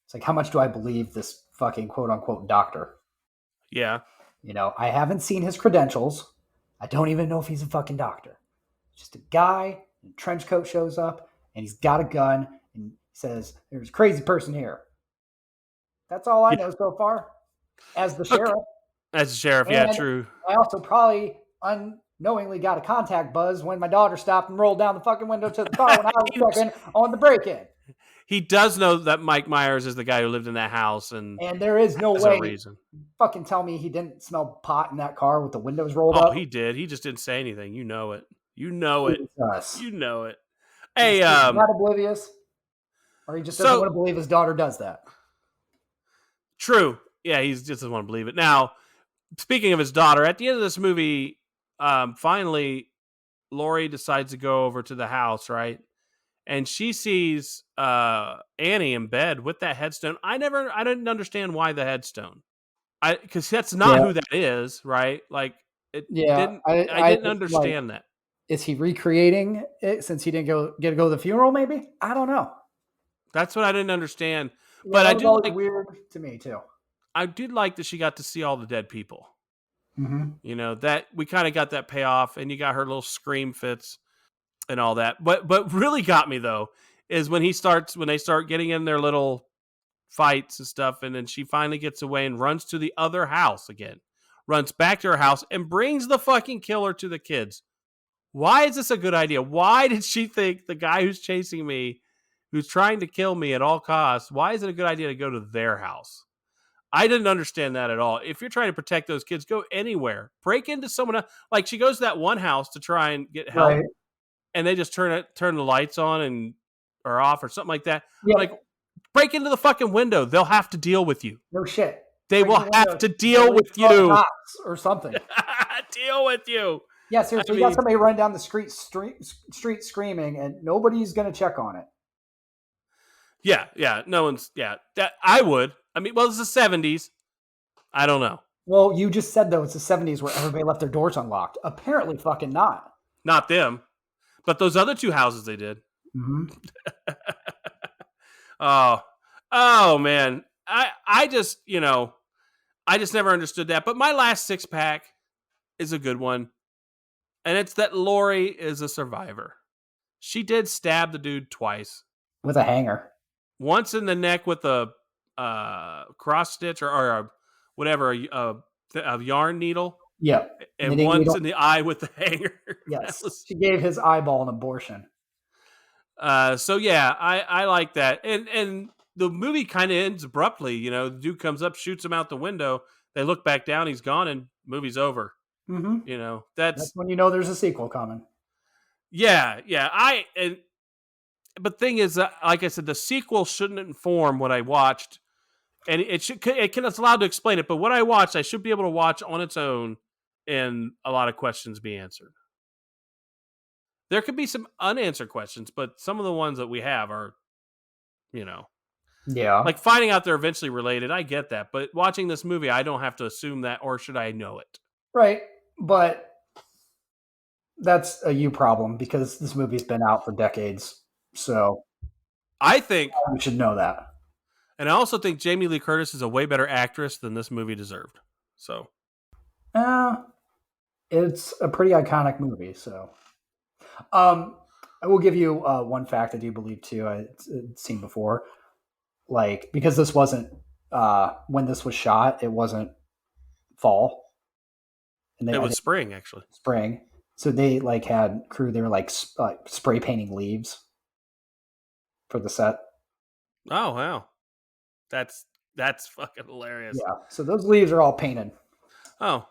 S2: It's like, how much do I believe this fucking quote unquote doctor?
S1: Yeah.
S2: I haven't seen his credentials. I don't even know if he's a fucking doctor. Just a guy in a trench coat shows up and he's got a gun and says, there's a crazy person here. That's all I know so far as the sheriff.
S1: As the sheriff, yeah, true.
S2: I also probably unknowingly got a contact buzz when my daughter stopped and rolled down the fucking window to the car when I was checking on the break-in.
S1: He does know that Mike Myers is the guy who lived in that house, and
S2: there is no way. Reason. Fucking tell me he didn't smell pot in that car with the windows rolled up.
S1: Oh, he did. He just didn't say anything. You know it. You know it. You know it.
S2: Hey, he's not oblivious, or he just doesn't want to believe his daughter does that.
S1: True. Yeah, he just doesn't want to believe it. Now, speaking of his daughter, at the end of this movie, finally, Laurie decides to go over to the house, right? And she sees Annie in bed with that headstone. I didn't understand why the headstone. Because that's not who that is, right? Like, I didn't understand that.
S2: Is he recreating it since he didn't get to go to the funeral? Maybe, I don't know.
S1: That's what I didn't understand.
S2: Yeah,
S1: but I do like
S2: weird to me too.
S1: I did like that she got to see all the dead people.
S2: Mm-hmm.
S1: That we kind of got that payoff, and you got her little scream fits and all that. But really got me though is when they start getting in their little fights and stuff, and then she finally gets away and runs to the other house again, runs back to her house and brings the fucking killer to the kids. Why is this a good idea? Why did she think the guy who's chasing me, who's trying to kill me at all costs, why is it a good idea to go to their house? I didn't understand that at all. If you're trying to protect those kids, go anywhere. Break into someone else. Like she goes to that one house to try and get help,
S2: Right.
S1: and they just turn the lights on or off or something like that.
S2: Yeah.
S1: Like break into the fucking window. They'll have to deal with you.
S2: No shit.
S1: They
S2: Break
S1: will
S2: the
S1: have
S2: window,
S1: to deal with
S2: call the
S1: you.
S2: cops or something.
S1: Deal with you.
S2: Yeah, seriously, you got somebody run down the street screaming, and nobody's going to check on it.
S1: Yeah. No one's. Yeah, that I would. I mean, well, it's the 70s. I don't know.
S2: Well, you just said, though, it's the 70s where everybody left their doors unlocked. Apparently fucking not.
S1: Not them, but those other two houses they did.
S2: Mm-hmm.
S1: Oh man. I just, I just never understood that. But my last 6-pack is a good one. And it's that Lori is a survivor. She did stab the dude twice.
S2: With a hanger.
S1: Once in the neck with a cross stitch or whatever, a yarn needle.
S2: Yeah.
S1: And once in the eye with the hanger.
S2: Yes. She gave his eyeball an abortion.
S1: So yeah, I like that. And the movie kind of ends abruptly. The dude comes up, shoots him out the window. They look back down, he's gone, and movie's over.
S2: Mm-hmm.
S1: That's
S2: when you know there's a sequel coming.
S1: Yeah. But thing is, like I said, the sequel shouldn't inform what I watched, and it's allowed to explain it. But what I watched, I should be able to watch on its own, and a lot of questions be answered. There could be some unanswered questions, but some of the ones that we have are,
S2: yeah,
S1: like finding out they're eventually related. I get that, but watching this movie, I don't have to assume that, or should I know it?
S2: Right, but that's a you problem because this movie's been out for decades. So
S1: I think
S2: you should know that.
S1: And I also think Jamie Lee Curtis is a way better actress than this movie deserved. So,
S2: it's a pretty iconic movie. So, I will give you one fact I do believe too. I'd seen before, like because this wasn't when this was shot, it wasn't fall.
S1: And it was spring, actually.
S2: Spring. So they had crew. They were spray painting leaves for the set.
S1: Oh wow, that's fucking hilarious.
S2: Yeah. So those leaves are all painted.
S1: Oh,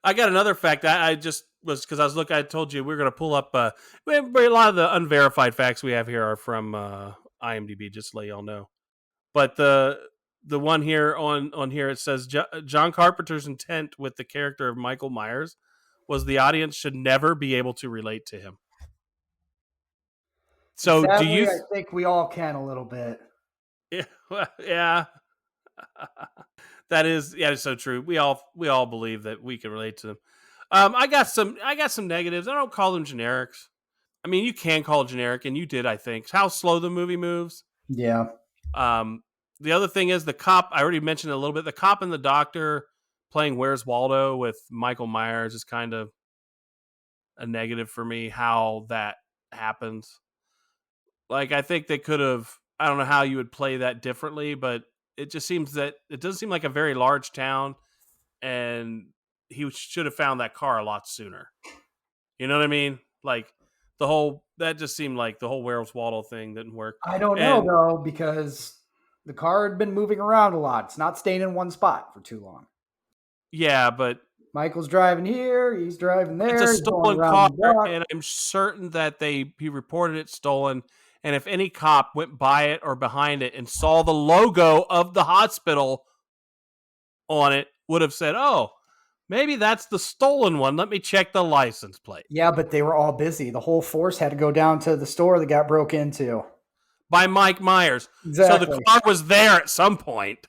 S1: I got another fact. I just was because I was looking. I told you we were going to pull up. A lot of the unverified facts we have here are from IMDb. Just to let y'all know. But the one here on here it says John Carpenter's intent with the character of Michael Myers was the audience should never be able to relate to him. So
S2: sadly, I think we all can a little bit.
S1: Yeah. That is so true. We all believe that we can relate to them. I got some negatives. I don't call them generics. I mean, you can call it generic, and you did, I think. How slow the movie moves.
S2: Yeah.
S1: The other thing is the cop. I already mentioned it a little bit. The cop and the doctor playing Where's Waldo with Michael Myers is kind of a negative for me. How that happens. I think they could have. I don't know how you would play that differently, but it just seems that it doesn't seem like a very large town, and he should have found that car a lot sooner. You know what I mean? That just seemed like the whole Where's Waldo thing didn't work.
S2: I don't know though, because the car had been moving around a lot. It's not staying in one spot for too long.
S1: Yeah, but
S2: Michael's driving here, he's driving there.
S1: It's a stolen car, and I'm certain that he reported it stolen. And if any cop went by it or behind it and saw the logo of the hospital on it, would have said, "Oh, maybe that's the stolen one. Let me check the license plate."
S2: Yeah, but they were all busy. The whole force had to go down to the store that got broke into.
S1: By Mike Myers.
S2: Exactly.
S1: So the car was there at some point.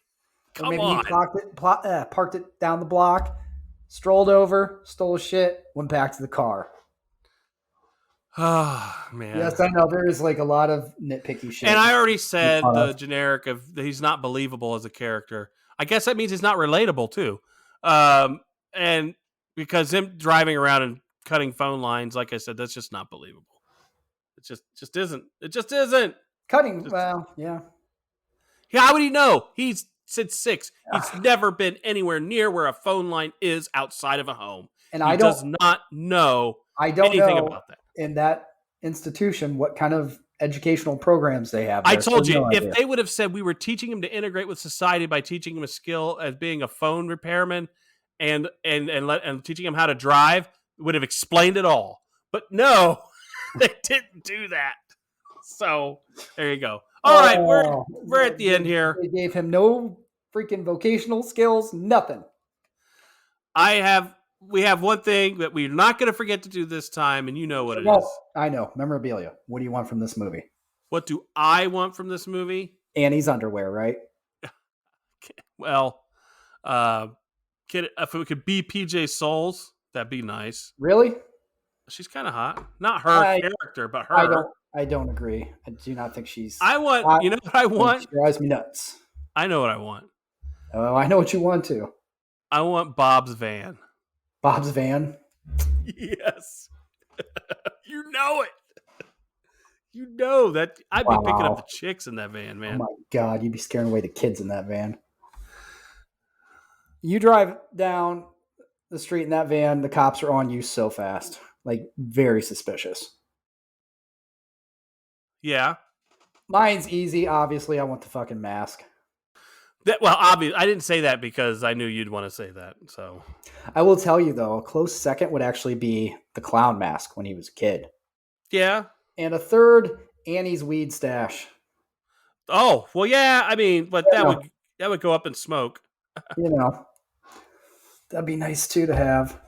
S1: Come on.
S2: He parked it down the block, strolled over, stole shit, went back to the car.
S1: Oh, man.
S2: Yes, I know. There is a lot of nitpicky shit.
S1: And I already said the generic of he's not believable as a character. I guess that means he's not relatable, too. And because him driving around and cutting phone lines, like I said, that's just not believable. It just isn't. It just isn't.
S2: Yeah.
S1: How would he know? He's since 6. He's never been anywhere near where a phone line is outside of a home.
S2: And
S1: he does not know anything about that.
S2: In that institution, what kind of educational programs they have.
S1: I
S2: there, so
S1: told you,
S2: no
S1: if
S2: idea.
S1: they would have said we were teaching him to integrate with society by teaching him a skill as being a phone repairman and teaching him how to drive, would have explained it all. But no, they didn't do that. So there you go. All right, we're at the end here.
S2: They gave him no freaking vocational skills, nothing.
S1: We have one thing that we're not going to forget to do this time, and you know what it is.
S2: I know. Memorabilia. What do you want from this movie?
S1: What do I want from this movie?
S2: Annie's underwear, right?
S1: Well, if it could be PJ Souls, that'd be nice.
S2: Really?
S1: She's kind of hot. Not her character, but her.
S2: I don't agree. I do not think she's.
S1: You know what I want?
S2: She drives me nuts.
S1: I know what I want.
S2: Oh, I know what you want to.
S1: I want Bob's van.
S2: Bob's van?
S1: Yes. You know it. You know that I'd be picking up the chicks in that van, man.
S2: Oh my God, you'd be scaring away the kids in that van. You drive down the street in that van, the cops are on you so fast. Like, very suspicious.
S1: Yeah.
S2: Mine's easy. Obviously, I want the fucking mask.
S1: Obviously, I didn't say that because I knew you'd want to say that. So
S2: I will tell you, though, a close second would actually be the clown mask when he was a kid.
S1: Yeah.
S2: And a third, Annie's weed stash.
S1: Oh, well, yeah. I mean, but that would go up in smoke.
S2: You know, that'd be nice too to have,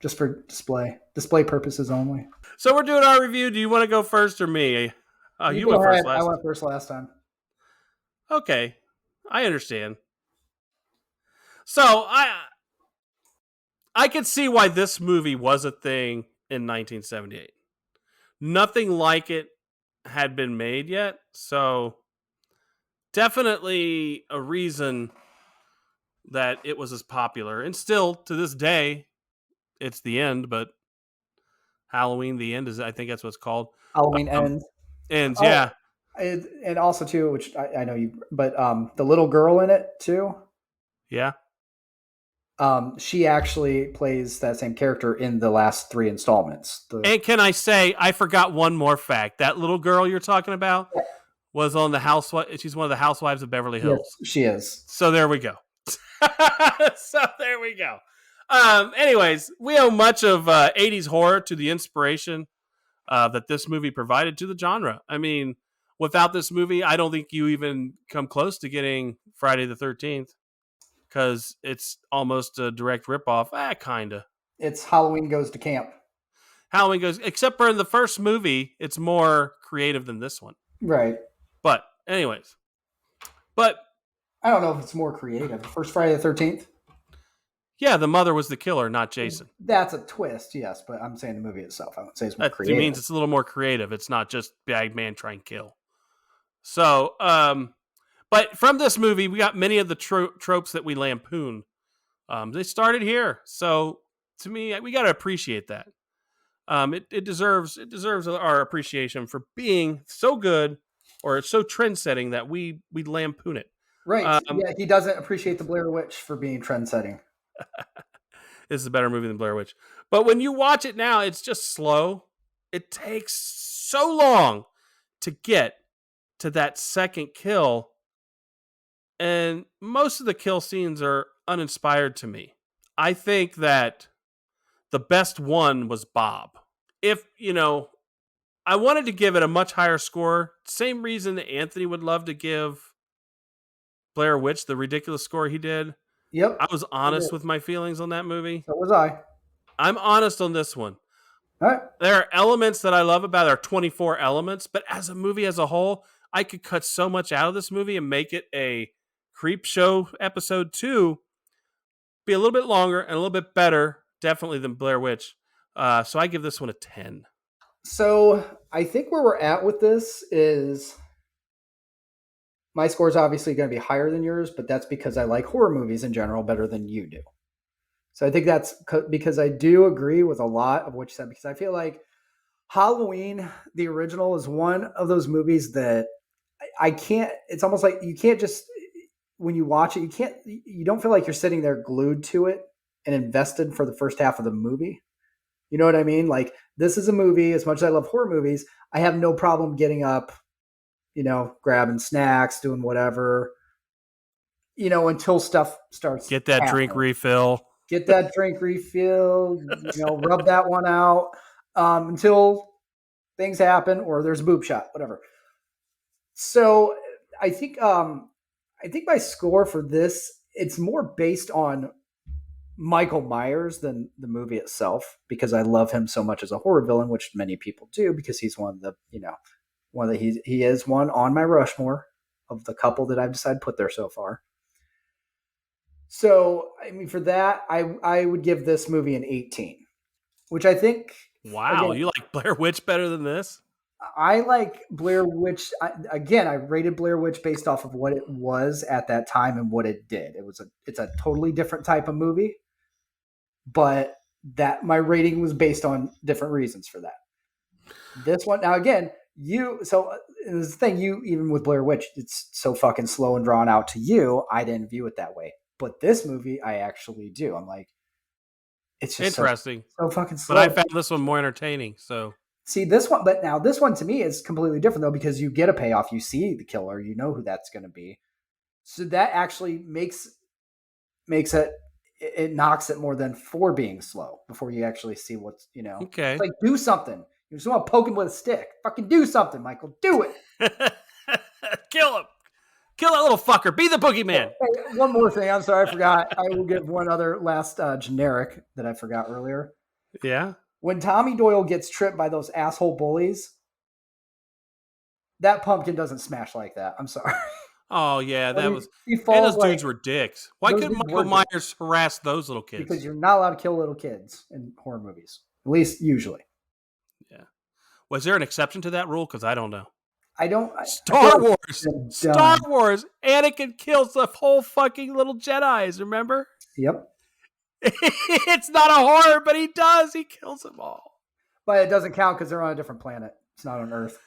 S2: just for display purposes only.
S1: So we're doing our review. Do you want to go first or me? Oh, you went first last time.
S2: I went first last time.
S1: Okay, I understand. So I could see why this movie was a thing in 1978. Nothing like it had been made yet, so definitely a reason that it was as popular. And still, to this day, it's the end, but Halloween, the end, I think that's what it's called.
S2: Halloween ends.
S1: Ends, yeah.
S2: And also, too, which I know you, but the little girl in it, too.
S1: Yeah.
S2: She actually plays that same character in the last 3 installments.
S1: And can I say, I forgot one more fact. That little girl you're talking about was on the housewife. She's one of the housewives of Beverly Hills.
S2: Yes, she is.
S1: So there we go. Anyways, we owe much of 80s horror to the inspiration that this movie provided to the genre. I mean, without this movie, I don't think you even come close to getting Friday the 13th. Because it's almost a direct ripoff. Kind of.
S2: It's Halloween Goes to Camp.
S1: Halloween Goes... Except for in the first movie, it's more creative than this one.
S2: Right.
S1: But, anyways. But...
S2: I don't know if it's more creative. First Friday the 13th?
S1: Yeah, the mother was the killer, not Jason.
S2: That's a twist, yes. But I'm saying the movie itself. I would say it's more creative.
S1: That means it's a little more creative. It's not just bad man try and kill. So, but from this movie, we got many of the tropes that we lampoon. They started here, so to me, we got to appreciate that. It deserves our appreciation for being so good or so trend-setting that we lampoon it.
S2: Right. Yeah, he doesn't appreciate the Blair Witch for being trend-setting.
S1: This is a better movie than Blair Witch. But when you watch it now, it's just slow. It takes so long to get to that second kill. And most of the kill scenes are uninspired to me. I think that the best one was Bob. If, I wanted to give it a much higher score. Same reason that Anthony would love to give Blair Witch the ridiculous score he did.
S2: Yep.
S1: I was honest with my feelings on that movie.
S2: So was I.
S1: I'm honest on this one.
S2: All right.
S1: There are elements that I love about it. There are 24 elements, but as a movie as a whole, I could cut so much out of this movie and make it a Creep Show episode 2, be a little bit longer and a little bit better, definitely, than Blair Witch. So I give this one a 10.
S2: So I think where we're at with this is my score is obviously going to be higher than yours, but that's because I like horror movies in general better than you do. So I think that's because I do agree with a lot of what you said, because I feel like Halloween, the original, is one of those movies that I can't, it's almost like you can't just, when you watch it, you don't feel like you're sitting there glued to it and invested for the first half of the movie. You know what I mean? Like this is a movie, as much as I love horror movies, I have no problem getting up, grabbing snacks, doing whatever, until stuff starts.
S1: Get that drink refill.
S2: Get that drink refill, rub that one out until things happen or there's a boob shot, whatever. So I think my score for this, it's more based on Michael Myers than the movie itself, because I love him so much as a horror villain, which many people do, because he's he is one on my Rushmore of the couple that I've decided to put there so far. So, I mean, for that, I would give this movie an 18, which I think...
S1: Wow, again, you like Blair Witch better than this?
S2: I like Blair Witch. I rated Blair Witch based off of what it was at that time and what it did. It's a totally different type of movie, but that my rating was based on different reasons for that. This one, now again, this is the thing, even with Blair Witch, it's so fucking slow and drawn out to you. I didn't view it that way. But this movie, I actually do. I'm like, it's just
S1: interesting.
S2: So fucking slow.
S1: But I found this one more entertaining. So
S2: see this one, but now this one to me is completely different though, because you get a payoff. You see the killer, you know who that's going to be. So that actually makes it knocks it more than for being slow before you actually see what's,
S1: Okay.
S2: It's like, do something. You just want to poke him with a stick. Fucking do something, Michael. Do it.
S1: Kill him. Kill that little fucker. Be the boogeyman.
S2: Hey, one more thing. I'm sorry, I forgot. I will give one other last generic that I forgot earlier.
S1: Yeah.
S2: When Tommy Doyle gets tripped by those asshole bullies, that pumpkin doesn't smash like that. I'm sorry.
S1: Oh, yeah. That was.
S2: He
S1: and
S2: falls
S1: those dudes were dicks. Why couldn't Michael Myers harass those little kids?
S2: Because you're not allowed to kill little kids in horror movies. At least usually.
S1: Yeah. Was there an exception to that rule? Because I don't know.
S2: Star
S1: Wars. Anakin kills the whole fucking little Jedis, remember?
S2: Yep.
S1: It's not a horror, but he does. He kills them all.
S2: But it doesn't count because they're on a different planet. It's not on Earth.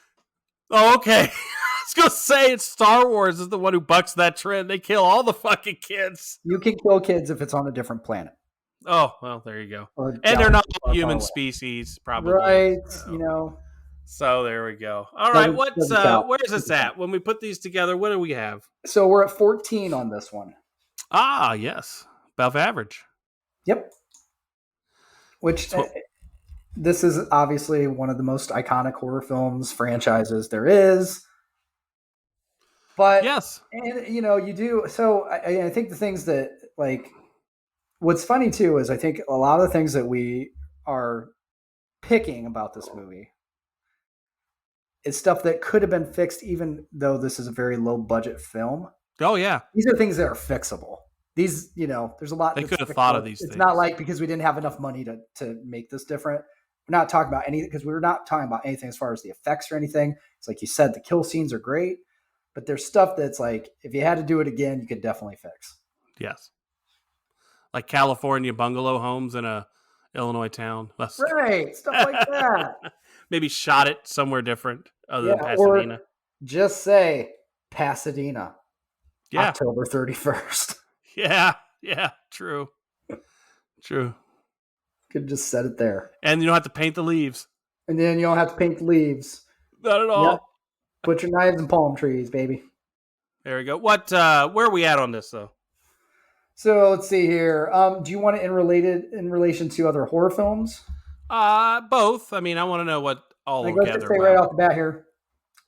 S1: Oh, okay. I was going to say it's Star Wars is the one who bucks that trend. They kill all the fucking kids.
S2: You can kill kids if it's on a different planet.
S1: Oh, well, there you go. And they're not human species, probably.
S2: Right,
S1: so. So there we go. All right, where's this at? When we put these together, what do we have?
S2: So we're at 14 on this one.
S1: Ah, yes. Above average.
S2: Yep. Which, this is obviously one of the most iconic horror films franchises there is. But,
S1: yes.
S2: And, you do. So I think the things that, like, what's funny too is I think a lot of the things that we are picking about this movie is stuff that could have been fixed, even though this is a very low budget film.
S1: Oh yeah.
S2: These are things that are fixable. These, there's a lot.
S1: They could have thought of these things.
S2: It's not like because we didn't have enough money to make this different. We're not talking about anything because we were not talking about anything as far as the effects or anything. It's like you said, the kill scenes are great, but there's stuff that's like, if you had to do it again, you could definitely fix.
S1: Yes. Like California bungalow homes in a Illinois town.
S2: Right. Stuff like that.
S1: Maybe shot it somewhere different other than Pasadena.
S2: Or just say Pasadena.
S1: Yeah.
S2: October 31st.
S1: Yeah. True.
S2: Could just set it there.
S1: And you don't have to paint the leaves.
S2: And then you don't have to paint the leaves.
S1: Not at all.
S2: Yep. Put your knives in palm trees, baby.
S1: There we go. Where are we at on this though?
S2: So let's see here. Do you want it in relation to other horror films?
S1: Both. I mean, I want to know what all
S2: let's
S1: together.
S2: Just say right off the bat here.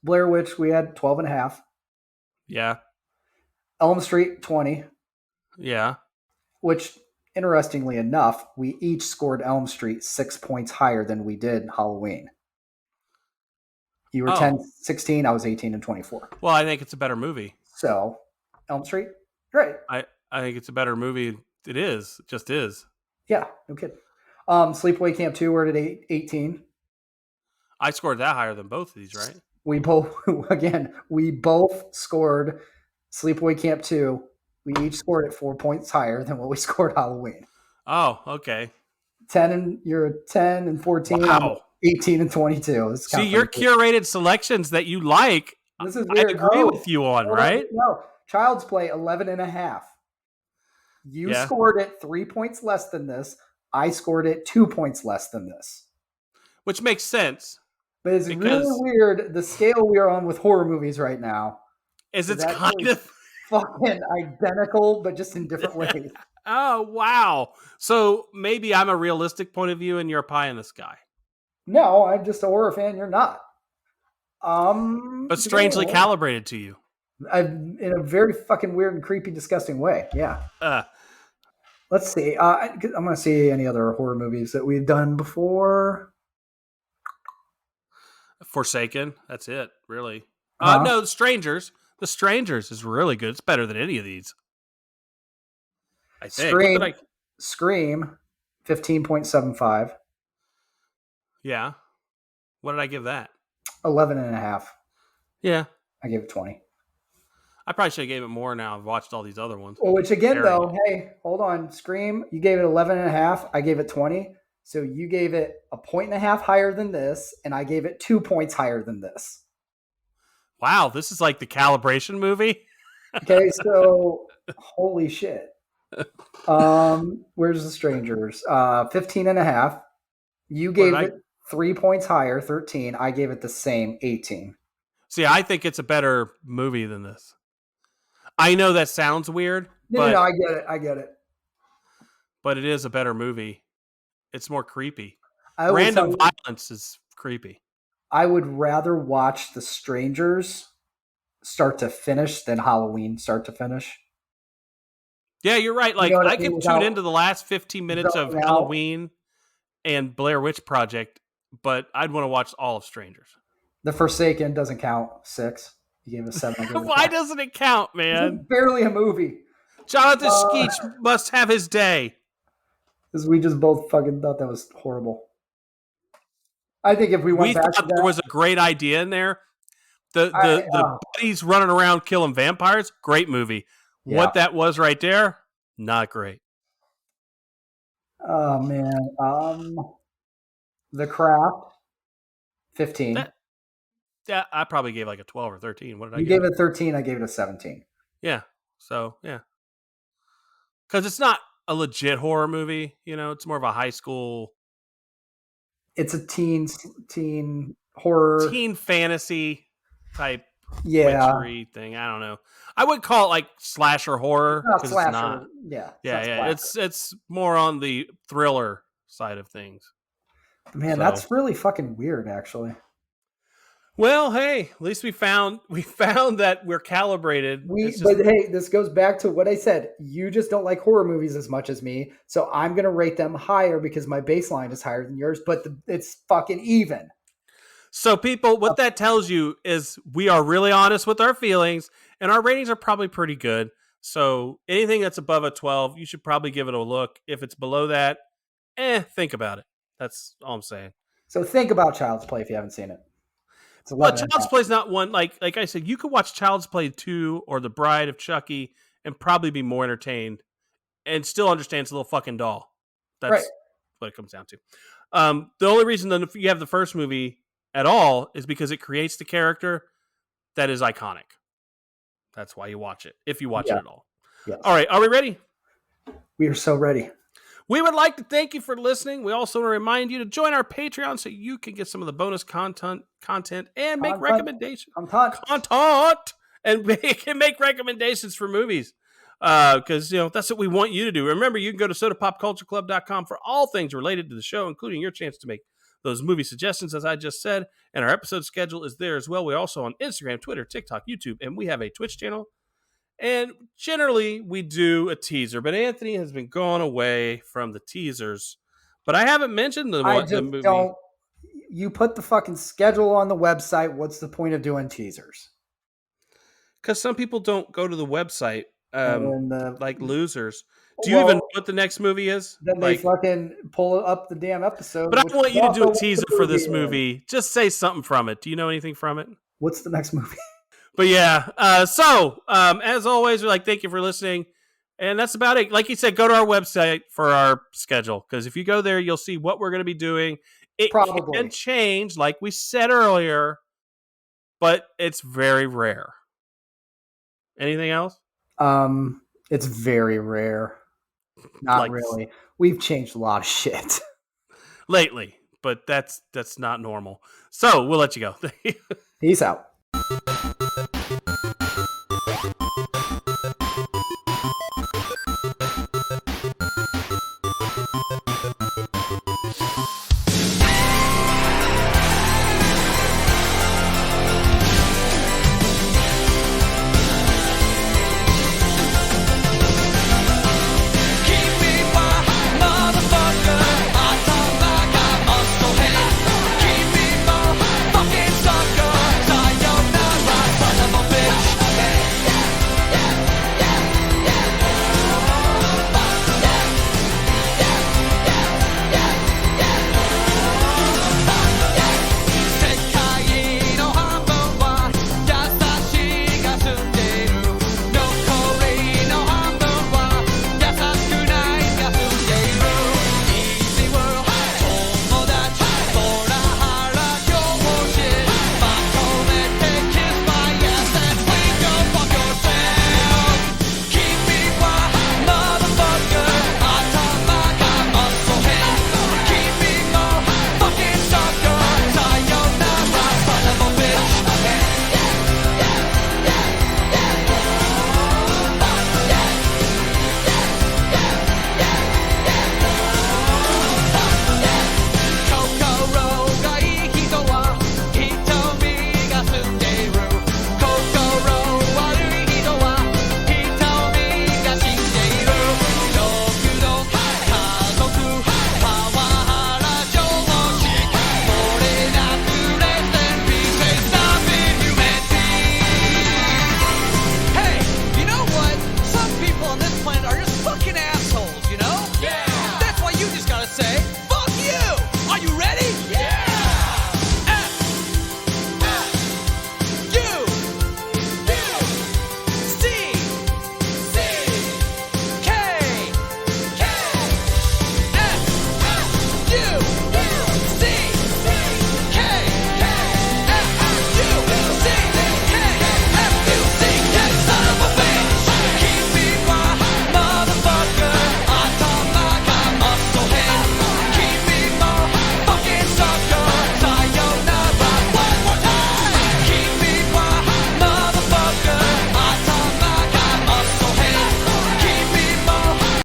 S2: Blair Witch, we had 12.5.
S1: Yeah.
S2: Elm Street, 20.
S1: Yeah.
S2: Which, interestingly enough, we each scored Elm Street 6 points higher than we did Halloween. You were 10, 16. I was 18 and 24.
S1: Well, I think it's a better movie.
S2: So, Elm Street, great.
S1: I think it's a better movie. It is. It just is.
S2: Yeah, no kidding. Sleepaway Camp 2, we're at 18.
S1: I scored that higher than both of these, right?
S2: We both scored Sleepaway Camp 2. We each scored it 4 points higher than what we scored Halloween.
S1: Oh, okay.
S2: You're 10 and 14.
S1: Wow.
S2: 18 and 22.
S1: See, your curated selections that you like,
S2: this is
S1: I agree with you on, right?
S2: No. Child's Play, 11.5. You scored it 3 points less than this. I scored it 2 points less than this.
S1: which makes sense.
S2: But it's really
S1: Because-
S2: weird the scale we are on with horror movies right now.
S1: Is it's
S2: That's
S1: kind of
S2: fucking identical, but just in different ways.
S1: oh wow. So maybe I'm a realistic point of view and you're a pie in the sky.
S2: No, I'm just a horror fan. You're not.
S1: But strangely
S2: yeah.
S1: calibrated to you.
S2: In a very fucking weird and creepy, disgusting way. Yeah.
S1: Uh,
S2: Let's see. I'm going to see any other horror movies that we've done before.
S1: Forsaken. That's it, really.
S2: Uh-huh.
S1: No, The Strangers. The Strangers is really good. It's better than any of these. I think.
S2: Scream.
S1: What did
S2: Scream, 15.75.
S1: Yeah. What did I give that?
S2: 11.5.
S1: Yeah.
S2: I gave it 20.
S1: I probably should have gave it more now. I've watched all these other ones.
S2: Well, which again,
S1: Very.
S2: though, hey, hold on. Scream, you gave it 11.5. I gave it 20. So you gave it 1.5 higher than this, and I gave it 2 points higher than this.
S1: Wow, this is like the calibration movie.
S2: Okay, so holy shit. Where's the Strangers? 15.5. You gave
S1: did I-
S2: it 3 points higher, 13. I gave it the same, 18.
S1: See, I think it's a better movie than this. I know that sounds weird,
S2: No, I get it. I get it.
S1: but it is a better movie. It's more creepy.
S2: I will
S1: Random
S2: tell you,
S1: violence is creepy.
S2: I would rather watch The Strangers start to finish than Halloween start to finish.
S1: Yeah, you're right. Like
S2: know what I
S1: I
S2: mean?
S1: could
S2: Without-
S1: tune into the last 15 minutes of
S2: zoning out.
S1: Halloween and Blair Witch Project, but I'd want to watch all of Strangers.
S2: The Forsaken doesn't count. 6. You gave it 7. I gave it
S1: Why
S2: 5.
S1: doesn't it count, man?
S2: It's barely a movie.
S1: Jonathan Skeech must have his day.
S2: Because we just both fucking thought that was horrible. I think if we went
S1: We
S2: back
S1: thought
S2: to that,
S1: there was a great idea in there. The
S2: I-
S1: buddies running around killing vampires, great movie.
S2: Yeah.
S1: What that was right there, not great.
S2: Oh man. The Craft, 15.
S1: Yeah, I probably gave like a 12 or 13. What did I
S2: You
S1: give?
S2: gave it 13. I gave it a 17.
S1: Yeah. So, yeah. Because it's not a legit horror movie. You know, it's more of a high school
S2: It's a teen horror.
S1: teen fantasy type
S2: Yeah.
S1: witchery thing. I don't know. I would call it like slasher horror.
S2: Not
S1: 'cause
S2: slasher.
S1: It's not.
S2: Yeah.
S1: Yeah. It's more on the thriller side of things.
S2: Man,
S1: so.
S2: that's really fucking weird, actually.
S1: Well, hey, at least we found that we're calibrated. It's just-
S2: But hey, this goes back to what I said. You just don't like horror movies as much as me, so I'm gonna rate them higher because my baseline is higher than yours. But it's fucking even.
S1: So, people, what that tells you is we are really honest with our feelings, and our ratings are probably pretty good. So, anything that's above a 12, you should probably give it a look. If it's below that, think about it. That's all I'm saying.
S2: So think about Child's Play if you haven't seen it. It's
S1: Well,
S2: 11 and a
S1: Child's
S2: half.
S1: Play is not one like I said. You could watch Child's Play 2 or The Bride of Chucky and probably be more entertained, and still understand it's a little fucking doll. That's
S2: Right.
S1: what it comes down to. The only reason that if you have the first movie at all is because it creates the character that is iconic. That's why you watch it, if you watch
S2: Yeah.
S1: it at all.
S2: Yes.
S1: All right, are we ready?
S2: We are so ready.
S1: We would like to thank you for listening. We also want to remind you to join our Patreon so you can get some of the bonus content and make
S2: Content.
S1: recommendations.
S2: Content.
S1: And make recommendations for movies. Because that's what we want you to do. Remember, you can go to sodapopcultureclub.com for all things related to the show, including your chance to make those movie suggestions, as I just said. And our episode schedule is there as well. We're also on Instagram, Twitter, TikTok, YouTube, and we have a Twitch channel. And generally, we do a teaser, but Anthony has been gone away from the teasers. But I haven't mentioned the movie.
S2: don't. You put the fucking schedule on the website. What's the point of doing teasers?
S1: Because some people don't go to the website, like losers. Do you
S2: Well,
S1: even know what the next movie is?
S2: Then they fucking pull up the damn episode.
S1: But I
S2: which
S1: want you to do a
S2: also
S1: teaser
S2: what
S1: for
S2: the
S1: this
S2: is.
S1: movie. Just say something from it. Do you know anything from it?
S2: What's the next movie?
S1: But yeah, as always, we're like, thank you for listening. And that's about it. Like you said, go to our website for our schedule. Because if you go there, you'll see what we're going to be doing. It
S2: Probably.
S1: can change, like we said earlier, but it's very rare. Anything else?
S2: It's very rare. Not
S1: Like-
S2: really. We've changed a lot of shit.
S1: Lately. but that's not normal. So we'll let you go.
S2: Peace out.